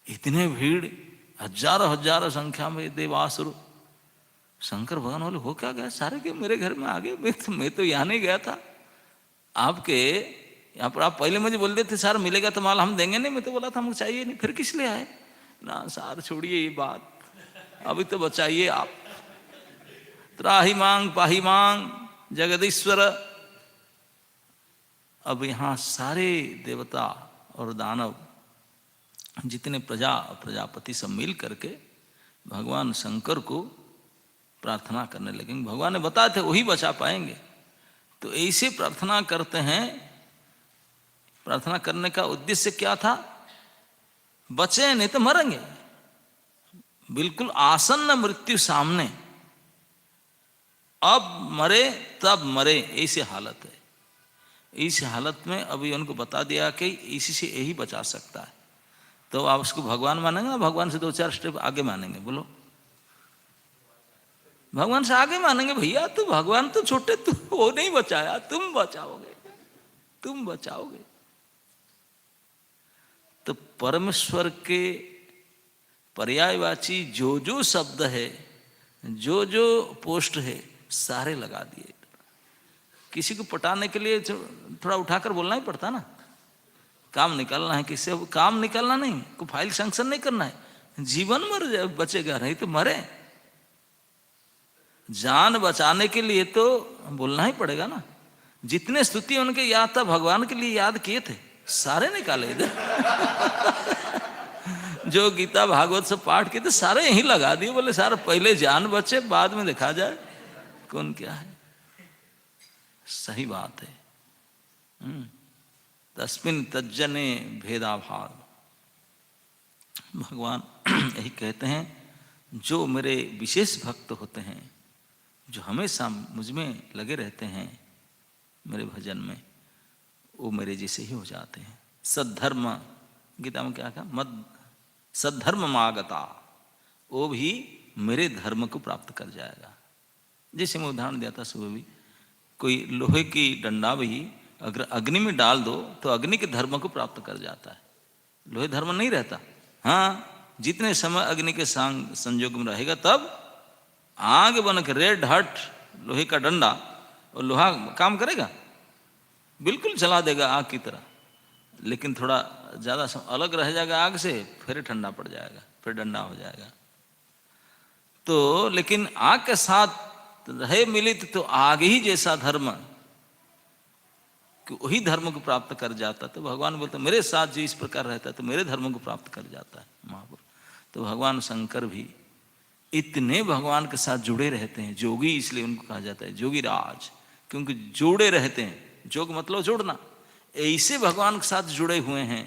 इतने भीड़, हजारों हजारों संख्या में देवासुर। शंकर भगवान बोले हो क्या गया सारे के मेरे घर में आ गए, मैं तो यहाँ नहीं गया था आपके यहाँ पर। आप पहले मुझे बोल देते सार मिलेगा तो माल हम देंगे नहीं, मैं तो बोला था हमको चाहिए नहीं, फिर किस लिए आए ना। सार छोड़िए ये बात, अभी तो बचाइए आप। त्राही मांग पाही मांग जगदीश्वर। अब यहाँ सारे देवता और दानव जितने प्रजापति सब मिल करके भगवान शंकर को प्रार्थना करने लगेंगे। भगवान ने बताया थे वही बचा पाएंगे, तो ऐसे प्रार्थना करते हैं। प्रार्थना करने का उद्देश्य क्या था? बचे नहीं तो मरेंगे, बिल्कुल आसन्न मृत्यु सामने, अब मरे तब मरे, ऐसी हालत है। इस हालत में अभी उनको बता दिया कि इसी से यही बचा सकता है। तो आप उसको भगवान मानेंगे ना भगवान से 2-4 स्टेप आगे मानेंगे? बोलो, भगवान से आगे मानेंगे? भैया तो भगवान तो छोटे, तू वो नहीं बचाया, तुम बचाओगे, तुम बचाओगे। तो परमेश्वर के पर्यायवाची जो जो शब्द है, जो जो पोस्ट है, सारे लगा दिए। किसी को पटाने के लिए थोड़ा उठाकर बोलना ही पड़ता ना, काम निकालना है किससे, काम निकालना नहीं, को फाइल सैंक्शन नहीं करना है, जीवन मर जाए बचेगा, नहीं तो मरे। जान बचाने के लिए तो बोलना ही पड़ेगा ना। जितने स्तुति उनके याद था भगवान के लिए याद किए थे, सारे निकाले इधर। जो गीता भागवत से पाठ किए थे सारे यहीं लगा दिए। बोले सारे पहले जान बचे, बाद में देखा जाए कौन क्या है। सही बात है। तस्मिन तज्जने भेदाभाव। भगवान यही कहते हैं, जो मेरे विशेष भक्त होते हैं, जो हमेशा मुझ में लगे रहते हैं मेरे भजन में, वो मेरे जैसे ही हो जाते हैं। सद्धर्म, गीता में क्या कहा? मद सद्धर्म मागता, वो भी मेरे धर्म को प्राप्त कर जाएगा। जैसे मैं उदाहरण दिया था सुबह भी, कोई लोहे की डंडा भी अगर अग्नि में डाल दो तो अग्नि के धर्म को प्राप्त कर जाता है, लोहे धर्म नहीं रहता। हाँ, जितने समय अग्नि के संयोग में रहेगा तब आग बन के रेड हट लोहे का डंडा, और लोहा काम करेगा, बिल्कुल जला देगा आग की तरह। लेकिन थोड़ा ज़्यादा अलग रह जाएगा आग से, फिर ठंडा पड़ जाएगा, फिर डंडा हो जाएगा। तो लेकिन आग के साथ रहे मिलित तो आग ही जैसा धर्म, कि वही धर्म को प्राप्त कर जाता। तो भगवान बोलते मेरे साथ जो इस प्रकार रहता है तो मेरे धर्म को प्राप्त कर जाता है महापुरुष। तो भगवान शंकर भी इतने भगवान के साथ जुड़े रहते हैं, जोगी इसलिए उनको कहा जाता है जोगी राज, क्योंकि जुड़े रहते हैं। जोग मतलब जोड़ना, ऐसे भगवान के साथ जुड़े हुए हैं,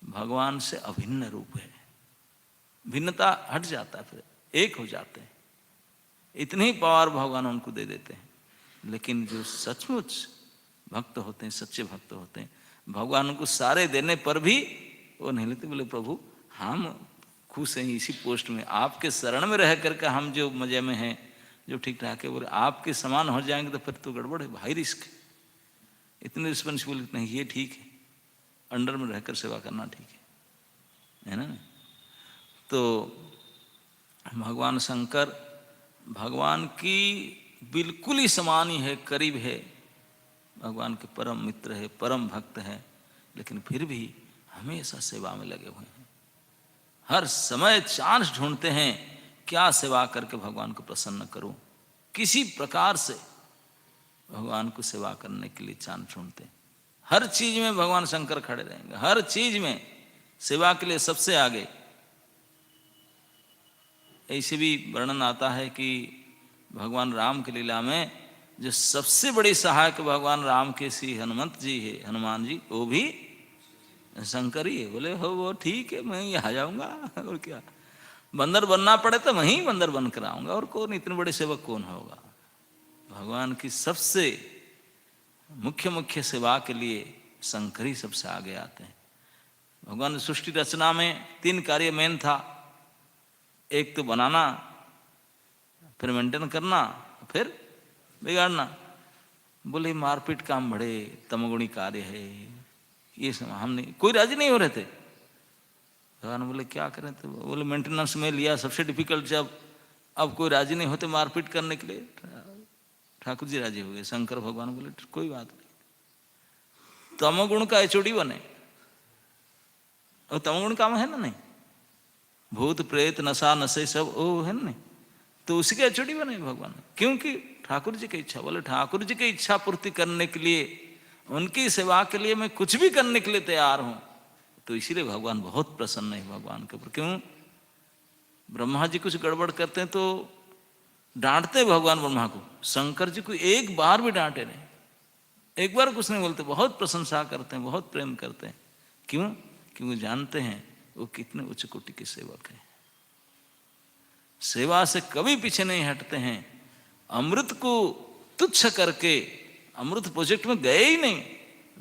भगवान से अभिन्न रूप है। भिन्नता हट जाता है, फिर एक हो जाते हैं। इतनी पावर भगवान उनको दे देते हैं। लेकिन जो सचमुच भक्त होते हैं, सच्चे भक्त होते हैं, भगवान उनको सारे देने पर भी वो नहीं लेते। बोले प्रभु हम खुश हैं इसी पोस्ट में, आपके शरण में रह करके हम जो मजे में हैं, जो ठीक ठाक है। बोले आपके समान हो जाएंगे तो फिर तो गड़बड़ है, भाई रिस्क। इतने रिस्पॉन्सिबल नहीं, ये ठीक है, अंडर में रहकर सेवा करना ठीक है ना। तो भगवान शंकर भगवान की बिल्कुल ही समान ही है, करीब है, भगवान के परम मित्र है, परम भक्त है। लेकिन फिर भी हमेशा सेवा में लगे हुए हैं, हर समय चांस ढूंढते हैं क्या सेवा करके भगवान को प्रसन्न करूं। किसी प्रकार से भगवान को सेवा करने के लिए चांस ढूंढते हैं। हर चीज में भगवान शंकर खड़े रहेंगे, हर चीज में सेवा के लिए सबसे आगे। ऐसे भी वर्णन आता है कि भगवान राम की लीला में जो सबसे बड़ी सहायक भगवान राम के श्री हनुमंत जी है, हनुमान जी, वो भी शंकर ही है। बोले हो वो ठीक है, मैं यहाँ आ जाऊंगा और क्या। बंदर बनना पड़े तो वहीं बंदर बनकर आऊंगा, और कौन इतने बड़े सेवक कौन होगा। भगवान की सबसे मुख्य मुख्य सेवा के लिए शंकर ही सबसे आगे आते हैं। भगवान ने सृष्टि रचना में 3 कार्य मेन था, एक तो बनाना, फिर मेंटेन करना, फिर बिगाड़ना। बोले मारपीट काम बड़े तमगुणी कार्य है, ये सब हम नहीं, कोई राजी नहीं हो रहे थे। भगवान बोले क्या करें, तो बोले मेंटेनेंस में लिया सबसे डिफिकल्ट जब, अब कोई राजी नहीं होते मारपीट करने के लिए, ठाकुर जी राजी हो गए। शंकर भगवान बोले कोई बात नहीं, तमोगुण का एचओडी बने, और तमोगुण काम है ना नहीं, भूत प्रेत नशा नशे सब वो है ना नहीं, तो उसी के एचओडी बने भगवान, क्योंकि ठाकुर जी की इच्छा। बोले ठाकुर जी की इच्छा पूर्ति करने के लिए, उनकी सेवा के लिए मैं कुछ भी करने के लिए तैयार हूं। तो इसीलिए भगवान बहुत प्रसन्न है भगवान के ऊपर। क्यों? ब्रह्मा जी कुछ गड़बड़ करते हैं तो डांटते भगवान ब्रह्मा को, शंकर जी को एक बार भी डांटे नहीं, एक बार कुछ नहीं बोलते, बहुत प्रशंसा करते हैं, बहुत प्रेम करते हैं। क्यों? क्योंकि जानते हैं वो कितने उच्च कोटि के सेवक हैं, सेवा से कभी पीछे नहीं हटते हैं। अमृत को तुच्छ करके अमृत प्रोजेक्ट में गए ही नहीं,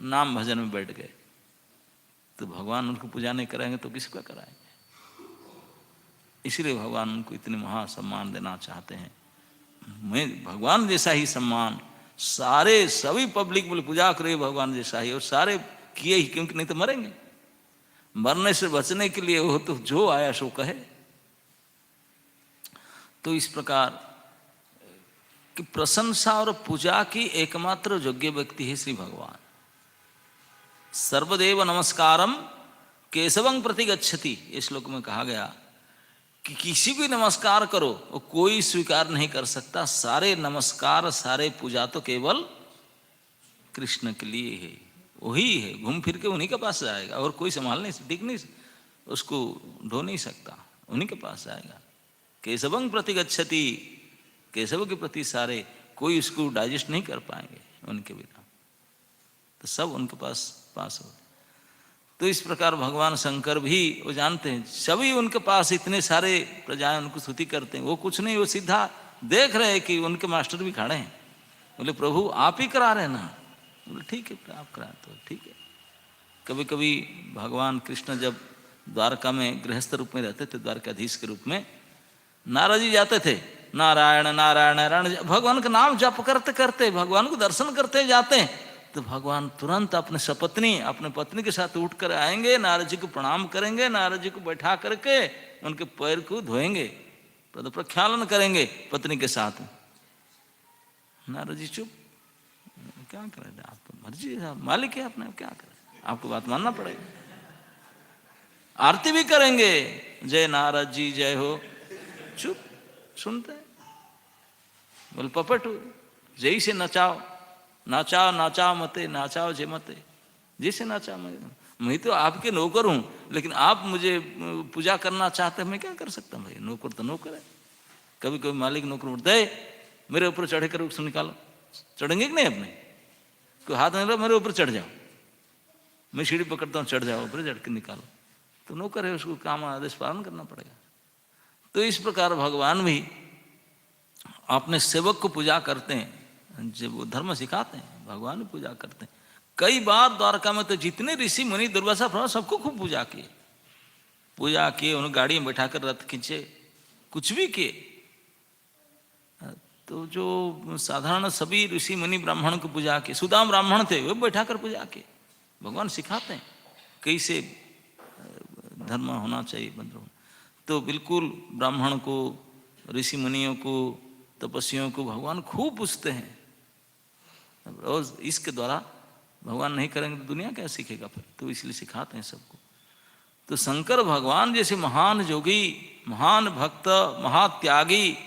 नाम भजन में बैठ गए। तो भगवान उनको पूजा नहीं कराएंगे तो किसका कराएंगे? इसीलिए भगवान उनको इतने महासम्मान देना चाहते हैं। मैं भगवान जैसा ही सम्मान सारे सभी पब्लिक बोले पूजा करे भगवान जैसा ही, और सारे किए ही, क्योंकि नहीं तो मरेंगे। मरने से बचने के लिए वो तो जो आया सो कहे। तो इस प्रकार कि प्रशंसा और पूजा की एकमात्र योग्य व्यक्ति है श्री भगवान। सर्वदेव नमस्कारम केशवं प्रति गच्छति, इस श्लोक में कहा गया कि किसी को नमस्कार करो वो कोई स्वीकार नहीं कर सकता। सारे नमस्कार सारे पूजा तो केवल कृष्ण के लिए है, वही है, घूम फिर के उन्हीं के पास जाएगा, और कोई संभाल नहीं, ठीक नहीं, उसको ढो नहीं सकता, उन्हीं के पास जाएगा। केशवं प्रति गच्छति, केशव के प्रति सारे, कोई उसको डाइजेस्ट नहीं कर पाएंगे उनके बिना, तो सब उनके पास हो। तो इस प्रकार भगवान शंकर भी वो जानते हैं, सभी उनके पास इतने सारे प्रजाएं उनको स्तुति करते हैं, वो कुछ नहीं, वो सीधा देख रहे हैं कि उनके मास्टर भी खड़े हैं। बोले प्रभु आप ही करा रहे ना? बोले ठीक है आप करा तो ठीक है। कभी कभी भगवान कृष्ण जब द्वारका में गृहस्थ रूप में रहते थे, द्वारकाधीश के रूप में, नारद जी जाते थे, नारायण नारायण नारायण भगवान का नाम जप करते करते भगवान को दर्शन करते जाते हैं, तो भगवान तुरंत अपने सपत्नी अपने पत्नी के साथ उठ कर आएंगे, नारद जी को प्रणाम करेंगे, नारद जी को बैठा करके उनके पैर को धोएंगे, पद प्रक्षालन करेंगे पत्नी के साथ। नारद जी चुप, क्या करें, आपको मर्जी है, मालिक है अपने, क्या करें, आपको बात मानना पड़ेगा। आरती भी करेंगे, जय नारद जी जय हो, चुप सुनते हैं। बोल पपट जैसे नचाओ नाचाओ नाचाओ मते, नाचाओ जे मते, जैसे नाचा मैं तो आपके नौकर हूं, लेकिन आप मुझे पूजा करना चाहते हैं, मैं क्या कर सकता हूं भाई, नौकर तो नौकर है। कभी कभी मालिक नौकर उठते मेरे ऊपर चढ़े कर उसको निकालो, चढ़ेंगे कि नहीं? अपने कोई हाथ नहीं लो, मेरे ऊपर चढ़ जाओ, मैं सीढ़ी पकड़ता हूँ, चढ़ जाओ, ऊपर चढ़ के निकालो, तो नौकर है, उसको काम आदेश पालन करना पड़ेगा। तो इस प्रकार भगवान भी अपने सेवक को पूजा करते हैं, जब वो धर्म सिखाते हैं भगवान भी पूजा करते हैं। कई बार द्वारका में तो जितने ऋषि मुनि दुर्वासा प्रभु सबको खूब पूजा किए, उन्हें गाड़ी में बैठा कर रथ खींचे, कुछ भी किए। तो जो साधारण सभी ऋषि मुनि ब्राह्मण को पूजा किए, सुदाम ब्राह्मण थे वो बैठा कर पूजा किए। भगवान सिखाते हैं कैसे धर्म होना चाहिए, बंधु। तो बिल्कुल ब्राह्मण को, ऋषि मुनियों को, तपस्वियों को भगवान खूब पूछते हैं। रोज इसके द्वारा भगवान नहीं करेंगे तो दुनिया क्या सीखेगा फिर, तो इसलिए सिखाते हैं सबको। तो शंकर भगवान जैसे महान योगी, महान भक्त, महात्यागी,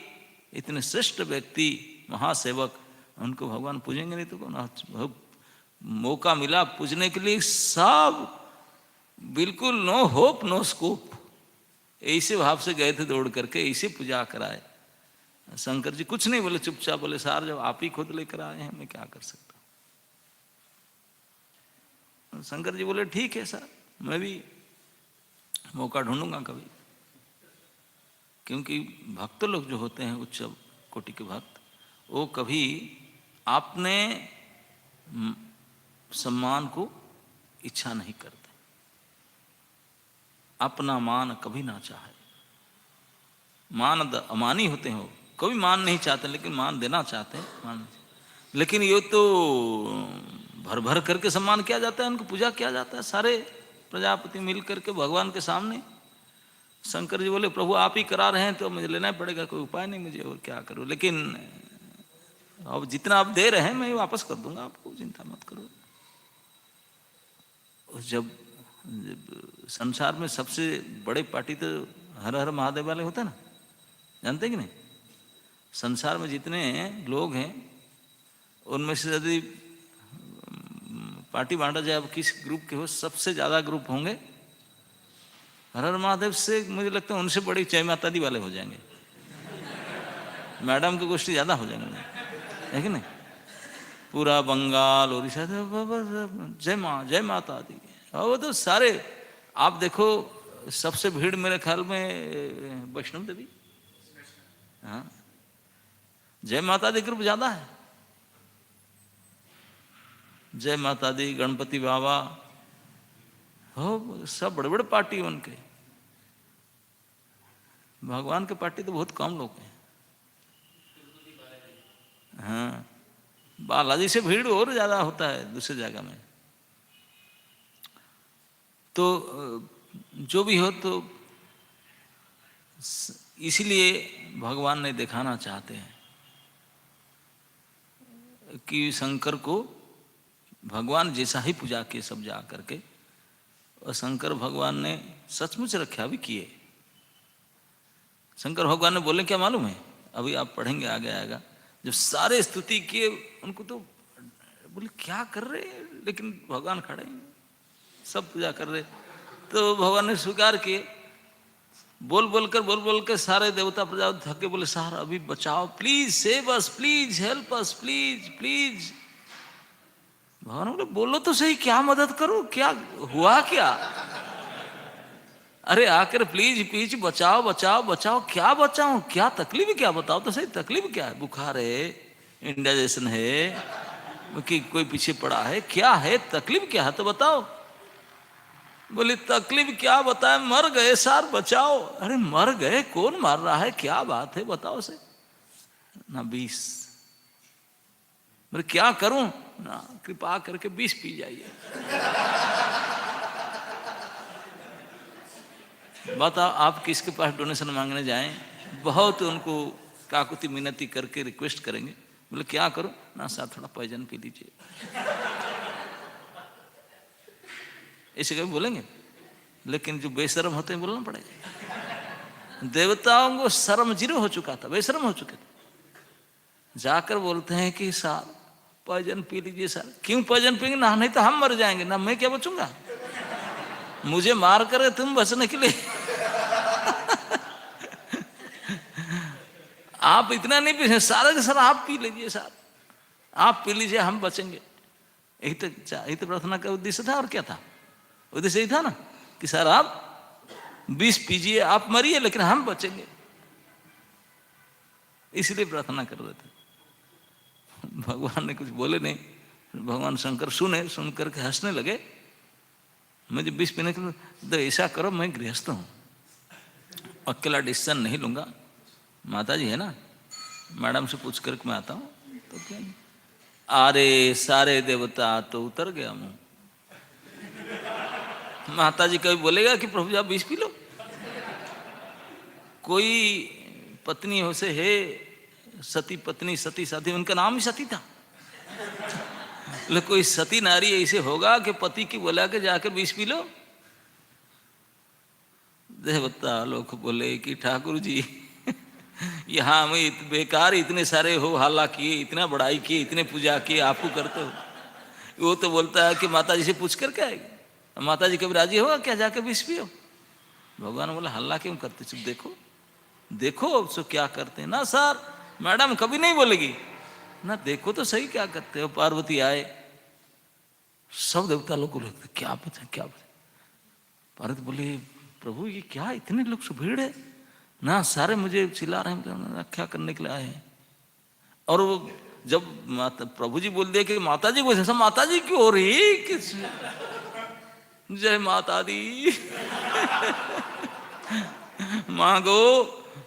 इतने श्रेष्ठ व्यक्ति, महासेवक, उनको भगवान पूजेंगे नहीं तो कौन? मौका मिला पूजने के लिए, सब बिल्कुल नो होप नो स्कोप, ऐसे भाव से गए थे दौड़ करके, ऐसे पूजा कराए। शंकर जी कुछ नहीं बोले, चुपचाप बोले सार जब आप ही खुद लेकर आए हैं, मैं क्या कर सकता हूं। शंकर जी बोले ठीक है सर, मैं भी मौका ढूंढूंगा कभी। क्योंकि भक्त लोग जो होते हैं उच्च कोटि के भक्त, वो कभी आपने सम्मान को इच्छा नहीं करते, अपना मान कभी ना चाहे। अमानी होते हैं, वो कभी मान नहीं चाहते, लेकिन मान देना चाहते हैं, मान। लेकिन ये तो भर भर करके सम्मान किया जाता है, उनको पूजा किया जाता है, सारे प्रजापति मिल करके भगवान के सामने। शंकर जी बोले प्रभु आप ही करा रहे हैं तो मुझे लेना ही पड़ेगा, कोई उपाय नहीं मुझे, और क्या करूं। लेकिन अब जितना आप दे रहे हैं मैं वापस कर दूंगा आपको, चिंता मत करो। जब संसार में सबसे बड़े पार्टी तो हर हर महादेव वाले होते हैं ना, जानते कि नहीं? संसार में जितने लोग हैं उनमें से यदि पार्टी बांटा जाए, अब किस ग्रुप के हो, सबसे ज़्यादा ग्रुप होंगे हर हर महादेव से। मुझे लगता है उनसे बड़ी जय माता दी वाले हो जाएंगे, मैडम की गोष्ठी ज़्यादा हो जाएंगे, है कि नहीं? पूरा बंगाल उड़ीसा जय माता दी। और वो तो सारे आप देखो, सबसे भीड़ मेरे ख्याल में वैष्णव देवी, हाँ, जय माता दी ग्रुप ज़्यादा है। जय माता दी, गणपति बाबा, हो सब बड़े बड़े पार्टी उनके। भगवान के पार्टी तो बहुत कम लोग हैं। हाँ, बालाजी से भीड़ और ज़्यादा होता है दूसरी जगह में। तो जो भी हो, तो इसीलिए भगवान ने दिखाना चाहते हैं कि शंकर को भगवान जैसा ही पूजा किए सब जा करके, और शंकर भगवान ने सचमुच रक्षा भी किए। शंकर भगवान ने बोले क्या मालूम है, अभी आप पढ़ेंगे आगे आएगा, जब सारे स्तुति किए उनको तो बोले क्या कर रहे हैं, लेकिन भगवान खड़े हैं, सब पूजा कर रहे। तो भगवान ने स्वीकार किए, बोल बोल कर सारे देवता प्रजा थके, बोले सर अभी बचाओ, please save us, please help us, please please. भगवान बोले बोलो तो सही, क्या मदद करो, क्या हुआ क्या? अरे आकर प्लीज प्लीज बचाओ बचाओ बचाओ। क्या बचाओ, क्या तकलीफ, क्या बताओ तो सही, तकलीफ क्या है? बुखार है, इंडाइजेशन है कि कोई पीछे पड़ा है, क्या है तकलीफ, क्या है तो बताओ। बोले तकलीफ क्या बताए, मर गए सर बचाओ। अरे मर गए, कौन मार रहा है, क्या बात है बताओ से ना। 20 बोले क्या करूं ना, कृपा करके 20 पी जाइए। बताओ आप किसके पास डोनेशन मांगने जाएं, बहुत उनको काकुति मिनती करके रिक्वेस्ट करेंगे। बोले क्या करूं ना सर, थोड़ा पॉइजन पी लीजिए, ऐसे कभी बोलेंगे। लेकिन जो बेशर्म होते हैं बोलना पड़ेगा। देवताओं को शर्म जीरो हो चुका था, बेशर्म हो चुके थे, जाकर बोलते हैं कि सर पॉइजन पी लीजिए। सर क्यों पॉइजन पिएंगे ना, नहीं तो हम मर जाएंगे ना, मैं क्या बचूंगा, मुझे मार कर तुम बचने के लिए। आप इतना नहीं पी, सारा के सारा आप पी लीजिए, सर आप पी लीजिए, हम बचेंगे। यही तो प्रार्थना का उद्देश्य था, और क्या था? उद्देश्य यही था ना कि सर आप 20 पीजिए, आप मरिए, लेकिन हम बचेंगे, इसलिए प्रार्थना कर रहे थे। भगवान ने कुछ बोले नहीं, भगवान शंकर सुने, सुन करके हंसने लगे। मुझे 20 पीने के लिए, तो ऐसा करो मैं गृहस्थ हूँ, अकेला डिसीजन नहीं लूंगा, माता जी है ना, मैडम से पूछ करके मैं आता हूँ। तो क्या, अरे सारे देवता तो उतर गया मुँह। माता जी कभी बोलेगा कि प्रभु जी आप 20 पी लो? कोई पत्नी हो से है सती पत्नी, सती साथी, उनका नाम ही सती था। कोई सती नारी ऐसे होगा कि पति की बोला के जाकर 20 पी लो? देवता लोग बोले कि ठाकुर जी यहाँ हमें बेकार इतने सारे हो हल्ला किए, इतना बड़ाई किए, इतने पूजा किए, आपको करते हो। वो तो बोलता है कि माता जी से पूछ कर क्या आएगी, माता जी कभी राजी होगा क्या जाकर 20 पियो? भगवान बोला हल्ला क्यों करते, चुप देखो देखो सो क्या करते हैं ना। सर मैडम कभी नहीं बोलेगी ना, देखो तो सही क्या करते हो। पार्वती आए, सब देवता लोग को लगते क्या बचा क्या बचा। पार्वती बोले प्रभु ये क्या इतने लोग से भीड़ है, ना सारे मुझे चिल्ला रहे हैं, रक्षा करने के लिए आए हैं। और वो जब माता प्रभु जी बोल दिए कि माता जी को, सब माता जी क्यों हो रही, किस जय माता दी मांगो,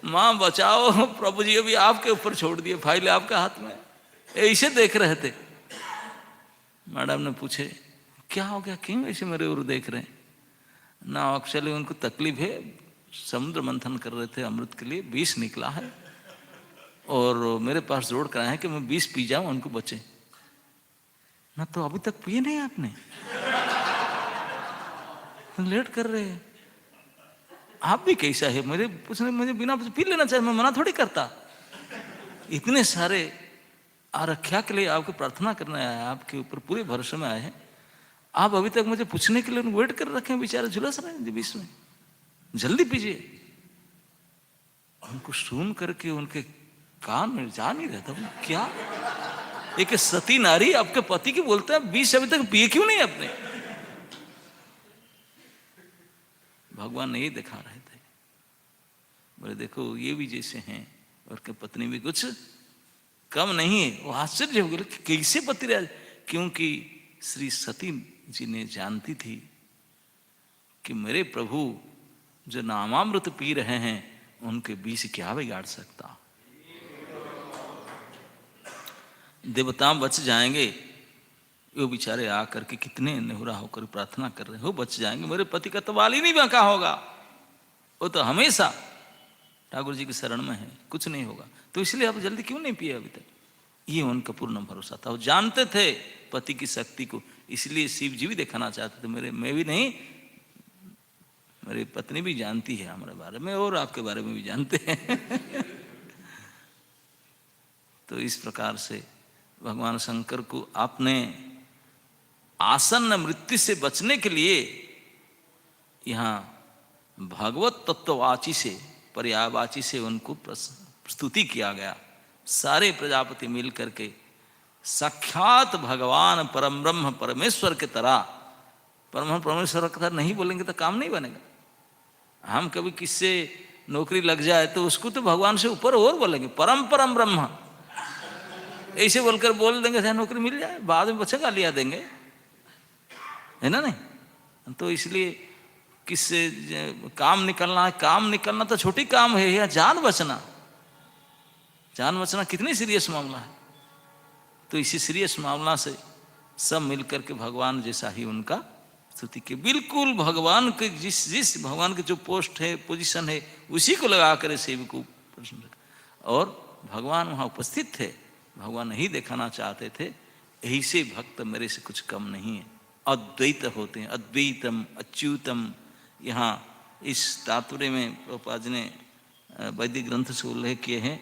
माँ बचाओ, प्रभु जी अभी आपके ऊपर छोड़ दिए, फाइल आपके हाथ में। ऐसे देख रहे थे। मैडम ने पूछे क्या हो गया, क्यों ऐसे मेरे ओर देख रहे हैं? ना एक्चुअली उनको तकलीफ है, समुद्र मंथन कर रहे थे अमृत के लिए, विष निकला है और मेरे पास जोड़ कर आए हैं कि मैं विष पी जाऊं, उनको बचे ना। तो अभी तक पिए नहीं आपने, लेट कर रहे हैं। आप भी कैसा है, मेरे पूछने, मुझे बिना पी लेना चाहिए, मैं मना थोड़ी करता। इतने सारे आरक्षा के लिए आपको प्रार्थना करने आया, आपके ऊपर पूरे भरोसे में आए हैं, आप अभी तक मुझे पूछने के लिए वेट कर रखे हैं, बेचारे झुलस रहे हैं बीच में, जल्दी पीजिए। उनको सुन करके उनके कान में जा नहीं रहता, क्या एक सती नारी आपके पति की बोलता है 20 अभी तक पिए क्यों नहीं आपने? भगवान नहीं दिखा रहे थे, बोले देखो ये भी जैसे हैं और के पत्नी भी कुछ कम नहीं है। वो आश्चर्य हो गए कैसे पति रह, क्योंकि श्री सती जी ने जानती थी कि मेरे प्रभु जो नामामृत पी रहे हैं उनके बीच क्या बिगाड़ सकता। देवता बच जाएंगे, वो बेचारे आकर के कितने नेहुरा होकर प्रार्थना कर रहे हो, बच जाएंगे, मेरे पति का तो बाल ही नहीं बांका होगा, वो तो हमेशा ठाकुर जी की शरण में है, कुछ नहीं होगा। तो इसलिए आप जल्दी क्यों नहीं पिए अभी तक? ये उनका पूर्ण भरोसा था, वो जानते थे पति की शक्ति को, इसलिए शिव जी भी दिखाना चाहते थे, मैं भी नहीं, मेरी पत्नी भी जानती है हमारे बारे में और आपके बारे में भी जानते हैं तो इस प्रकार से भगवान शंकर को आपने आसन्न मृत्यु से बचने के लिए यहाँ भगवत तत्ववाची से, पर्यायवाची से उनको स्तुति किया गया। सारे प्रजापति मिल करके साक्षात भगवान परम ब्रह्म परमेश्वर के तरह, परम परमेश्वर की तरह नहीं बोलेंगे तो काम नहीं बनेगा। हम कभी किससे नौकरी लग जाए तो उसको तो भगवान से ऊपर और बोलेंगे, परम परम ब्रह्म, ऐसे बोलकर बोल देंगे चाहे नौकरी मिल जाए, बाद में बचेगा लिया देंगे, है ना नहीं? तो इसलिए किससे काम निकलना है, काम निकलना तो छोटी काम है, या जान बचना, जान बचना कितनी सीरियस मामला है। तो इसी सीरियस मामला से सब मिलकर के भगवान जैसा ही उनका स्तुति के, बिल्कुल भगवान के जिस भगवान के जो पोस्ट है, पोजीशन है, उसी को लगा कर सेवक को प्रश्न रखा। और भगवान वहाँ उपस्थित थे, भगवान नहीं दिखाना चाहते थे, यही से भक्त मेरे से कुछ कम नहीं है, अद्वैत होते हैं, अद्वैतम अच्युतम। यहाँ इस तात्पर्य में प्रभुपाद जी ने वैदिक ग्रंथ से उल्लेख किए हैं,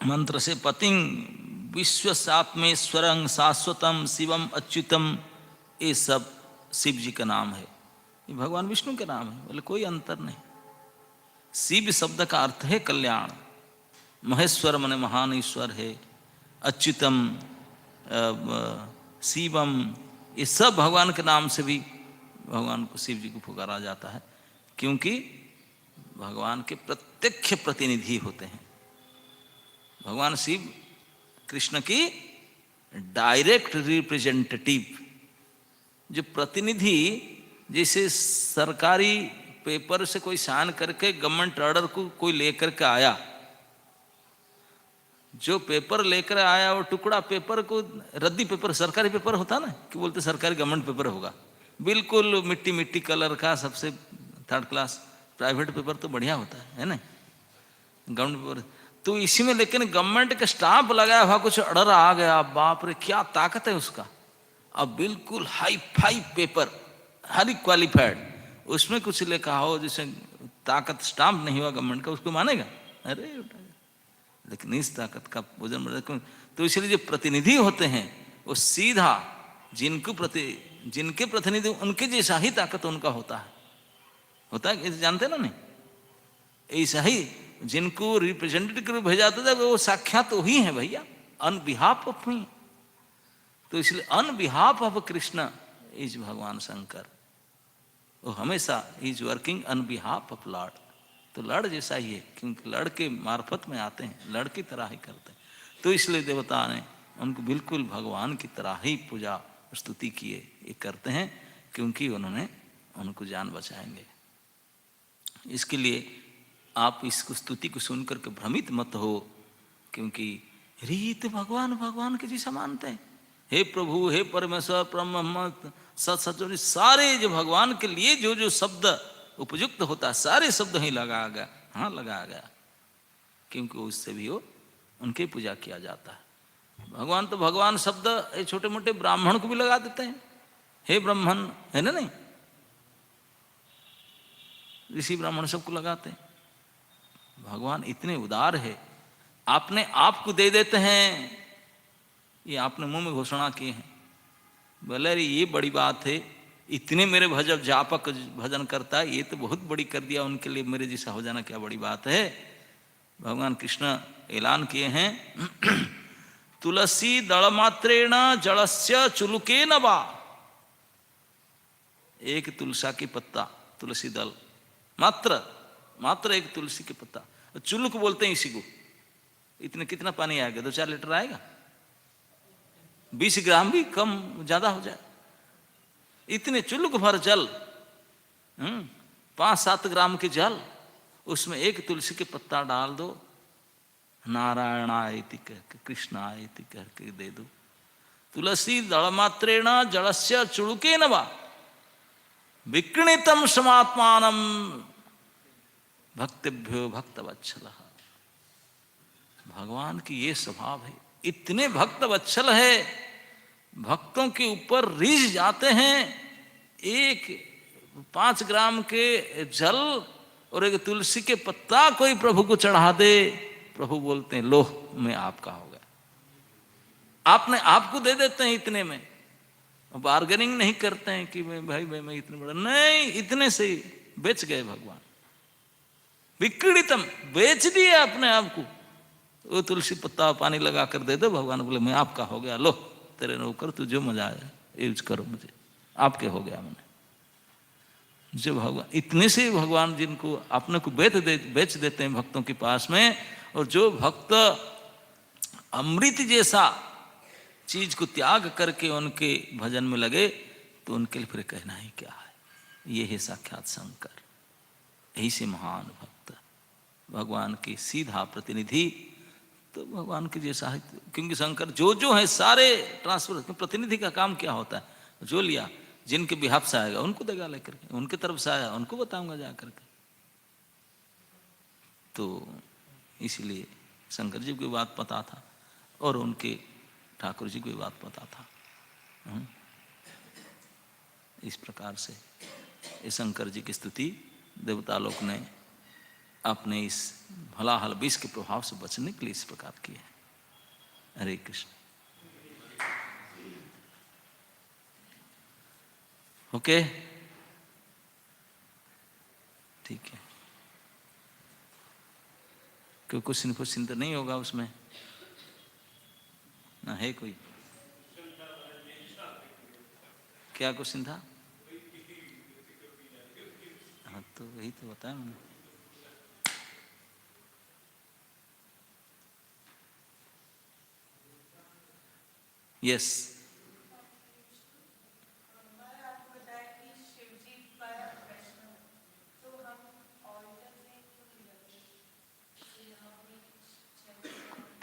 मंत्र से पतिं विश्वसात्मेश्वरं शाश्वतम शिवम अच्युतम, ये सब शिव जी का नाम है, ये भगवान विष्णु का नाम है, बोले कोई अंतर नहीं। शिव शब्द का अर्थ है कल्याण, महेश्वर माने महान ईश्वर है, अच्युतम शिवम, ये सब भगवान के नाम से भी भगवान को, शिव जी को पुकारा जाता है, क्योंकि भगवान के प्रत्यक्ष प्रतिनिधि होते हैं। भगवान शिव कृष्ण की डायरेक्ट रिप्रेजेंटेटिव, जो प्रतिनिधि, जैसे सरकारी पेपर से कोई साइन करके गवर्नमेंट ऑर्डर को कोई लेकर के आया, जो पेपर लेकर आया वो टुकड़ा पेपर को, रद्दी पेपर सरकारी पेपर होता ना, कि बोलते सरकारी गवर्नमेंट पेपर होगा, बिल्कुल मिट्टी मिट्टी कलर का, सबसे थर्ड क्लास। प्राइवेट पेपर तो बढ़िया होता है ना, गवर्नमेंट पेपर। तो इसी में लेकिन गवर्नमेंट का स्टाम्प लगाया हुआ कुछ ऑर्डर आ गया, बाप रे क्या ताकत है उसका। अब बिल्कुल hi fi paper, high qualified, उसमें कुछ लिखा हो जैसे ताकत, स्टाम्प नहीं हुआ गवर्नमेंट का, उसको मानेगा? अरे लेकिन इस ताकत का भोजन, तो इसलिए जो प्रतिनिधि होते हैं वो सीधा जिनके प्रतिनिधि उनके जैसा ही ताकत उनका होता है, जानते ना नहीं? ऐसा ही जिनको रिप्रेजेंटेटिव भेजा जाता था वो साक्षात तो ही है भैया, ऑन बिहाफ ऑफ मी। तो इसलिए on behalf of Krishna is भगवान शंकर, वो हमेशा is working on behalf of Lord. तो लड़ जैसा ही है, क्योंकि लड़ के मार्फत में आते हैं, लड़ की तरह ही करते हैं। तो इसलिए देवता ने उनको बिल्कुल भगवान की तरह ही पूजा स्तुति किए, ये करते हैं, क्योंकि उन्होंने उनको जान बचाएंगे। इसके लिए आप इसको स्तुति को सुनकर के भ्रमित मत हो, क्योंकि रीत भगवान भगवान के जैसा मानते हैं। हे प्रभु, हे परमेश्वर, ब्रह्म सत सच, सारे जो भगवान के लिए जो जो शब्द उपयुक्त होता है सारे शब्द ही लगाया गया, हाँ लगाया गया, क्योंकि उससे भी वो उनकी पूजा किया जाता है। भगवान तो भगवान शब्द छोटे मोटे ब्राह्मण को भी लगा देते हैं, हे ब्राह्मण, है ना, नहीं, ऋषि ब्राह्मण सबको लगाते हैं। भगवान इतने उदार है, आपने आपको दे देते हैं, ये आपने मुंह में घोषणा किए हैं। बोले अरे ये बड़ी बात है, इतने मेरे भजन जापक भजन करता है, ये तो बहुत बड़ी कर दिया, उनके लिए मेरे जैसा हो जाना क्या बड़ी बात है। भगवान कृष्ण ऐलान किए हैं तुलसी दलमात्रेण जलस्य चुलुकेन वा, एक तुलसा की पत्ता, तुलसी दल मात्र एक तुलसी के पत्ता, चुलुक बोलते हैं इसी को। इतने कितना पानी आएगा, 2-4 लीटर आएगा, 20 ग्राम भी कम ज्यादा हो जाए, इतने चुलुक भर जल, 5-7 ग्राम के जल, उसमें एक तुलसी के पत्ता डाल दो, नारायणायति कह के, कृष्णायति कह के दे दो। तुलसी दलमात्रेण जलस्य चुलुकेन वा विक्रणितम समात्मानम भक्तिभ्यो भक्तवत्सलः। भगवान की ये स्वभाव है, इतने भक्तवत्सल है, भक्तों के ऊपर रीझ जाते हैं। एक 5 ग्राम के जल और एक तुलसी के पत्ता कोई प्रभु को चढ़ा दे, प्रभु बोलते हैं लो मैं आपका हो गया, आपने आपको दे देते हैं इतने में। बार्गेनिंग नहीं करते हैं कि भाई मैं इतने बड़ा नहीं, इतने से ही बेच गए भगवान। विक्रीडितम, बेच दिए अपने आप को। वो तुलसी पत्ता पानी लगा कर दे दो, भगवान बोले मैं आपका हो गया, लो तेरे नौकर, तू जो मजा आया यूज करो, मुझे आपके हो गया। मैंने जो भगवान, इतने से भगवान जिनको अपने को बेच देते हैं भक्तों के पास में, और जो भक्त अमृत जैसा चीज को त्याग करके उनके भजन में लगे, तो उनके लिए फिर कहना ही क्या है। ये है साक्षात शंकर, यही से महान भक्त, भगवान के सीधा प्रतिनिधि। तो भगवान के जैसा है, क्योंकि शंकर जो जो है सारे ट्रांसफर, प्रतिनिधि का काम क्या होता है, जो लिया जिनके बिहाफ से आएगा उनको देगा लेकर के, उनके तरफ से आया उनको बताऊंगा जा करके। तो इसलिए शंकर जी को बात पता था और उनके ठाकुर जी को भी बात पता था। इस प्रकार से इस शंकर जी की स्तुति देवता लोक ने अपने इस भलाहल विष के प्रभाव से बचने के लिए इस प्रकार की है। हरे कृष्ण। ओके, ठीक है, कोई क्वेश्चन तो नहीं होगा उसमें ना? है कोई? क्या क्वेश्चन था? हाँ तो वही तो बताया मैंने। यस,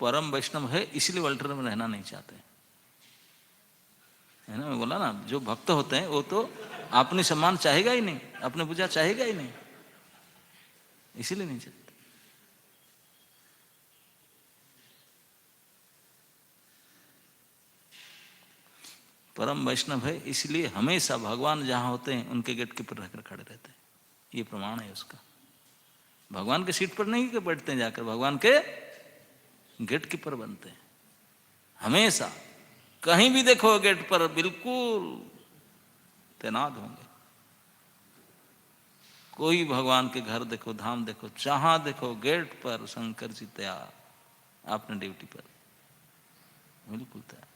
परम वैष्णव है इसलिए अल्टर में रहना नहीं चाहते, है ना। मैं बोला ना, जो भक्त होते हैं वो तो अपनी सम्मान चाहेगा ही नहीं, अपने पूजा चाहेगा ही नहीं, इसीलिए नहीं चाहते। परम वैष्णव है इसलिए हमेशा भगवान जहां होते हैं उनके गेट के ऊपर रहकर खड़े रहते हैं, ये प्रमाण है उसका। भगवान के सीट पर नहीं बैठते हैं जाकर, भगवान के गेट कीपर बनते हैं हमेशा। कहीं भी देखो गेट पर बिल्कुल तैनात होंगे। कोई भगवान के घर देखो, धाम देखो, जहां देखो गेट पर शंकर जी तैयार, आपने ड्यूटी पर, बिल्कुल तैयार।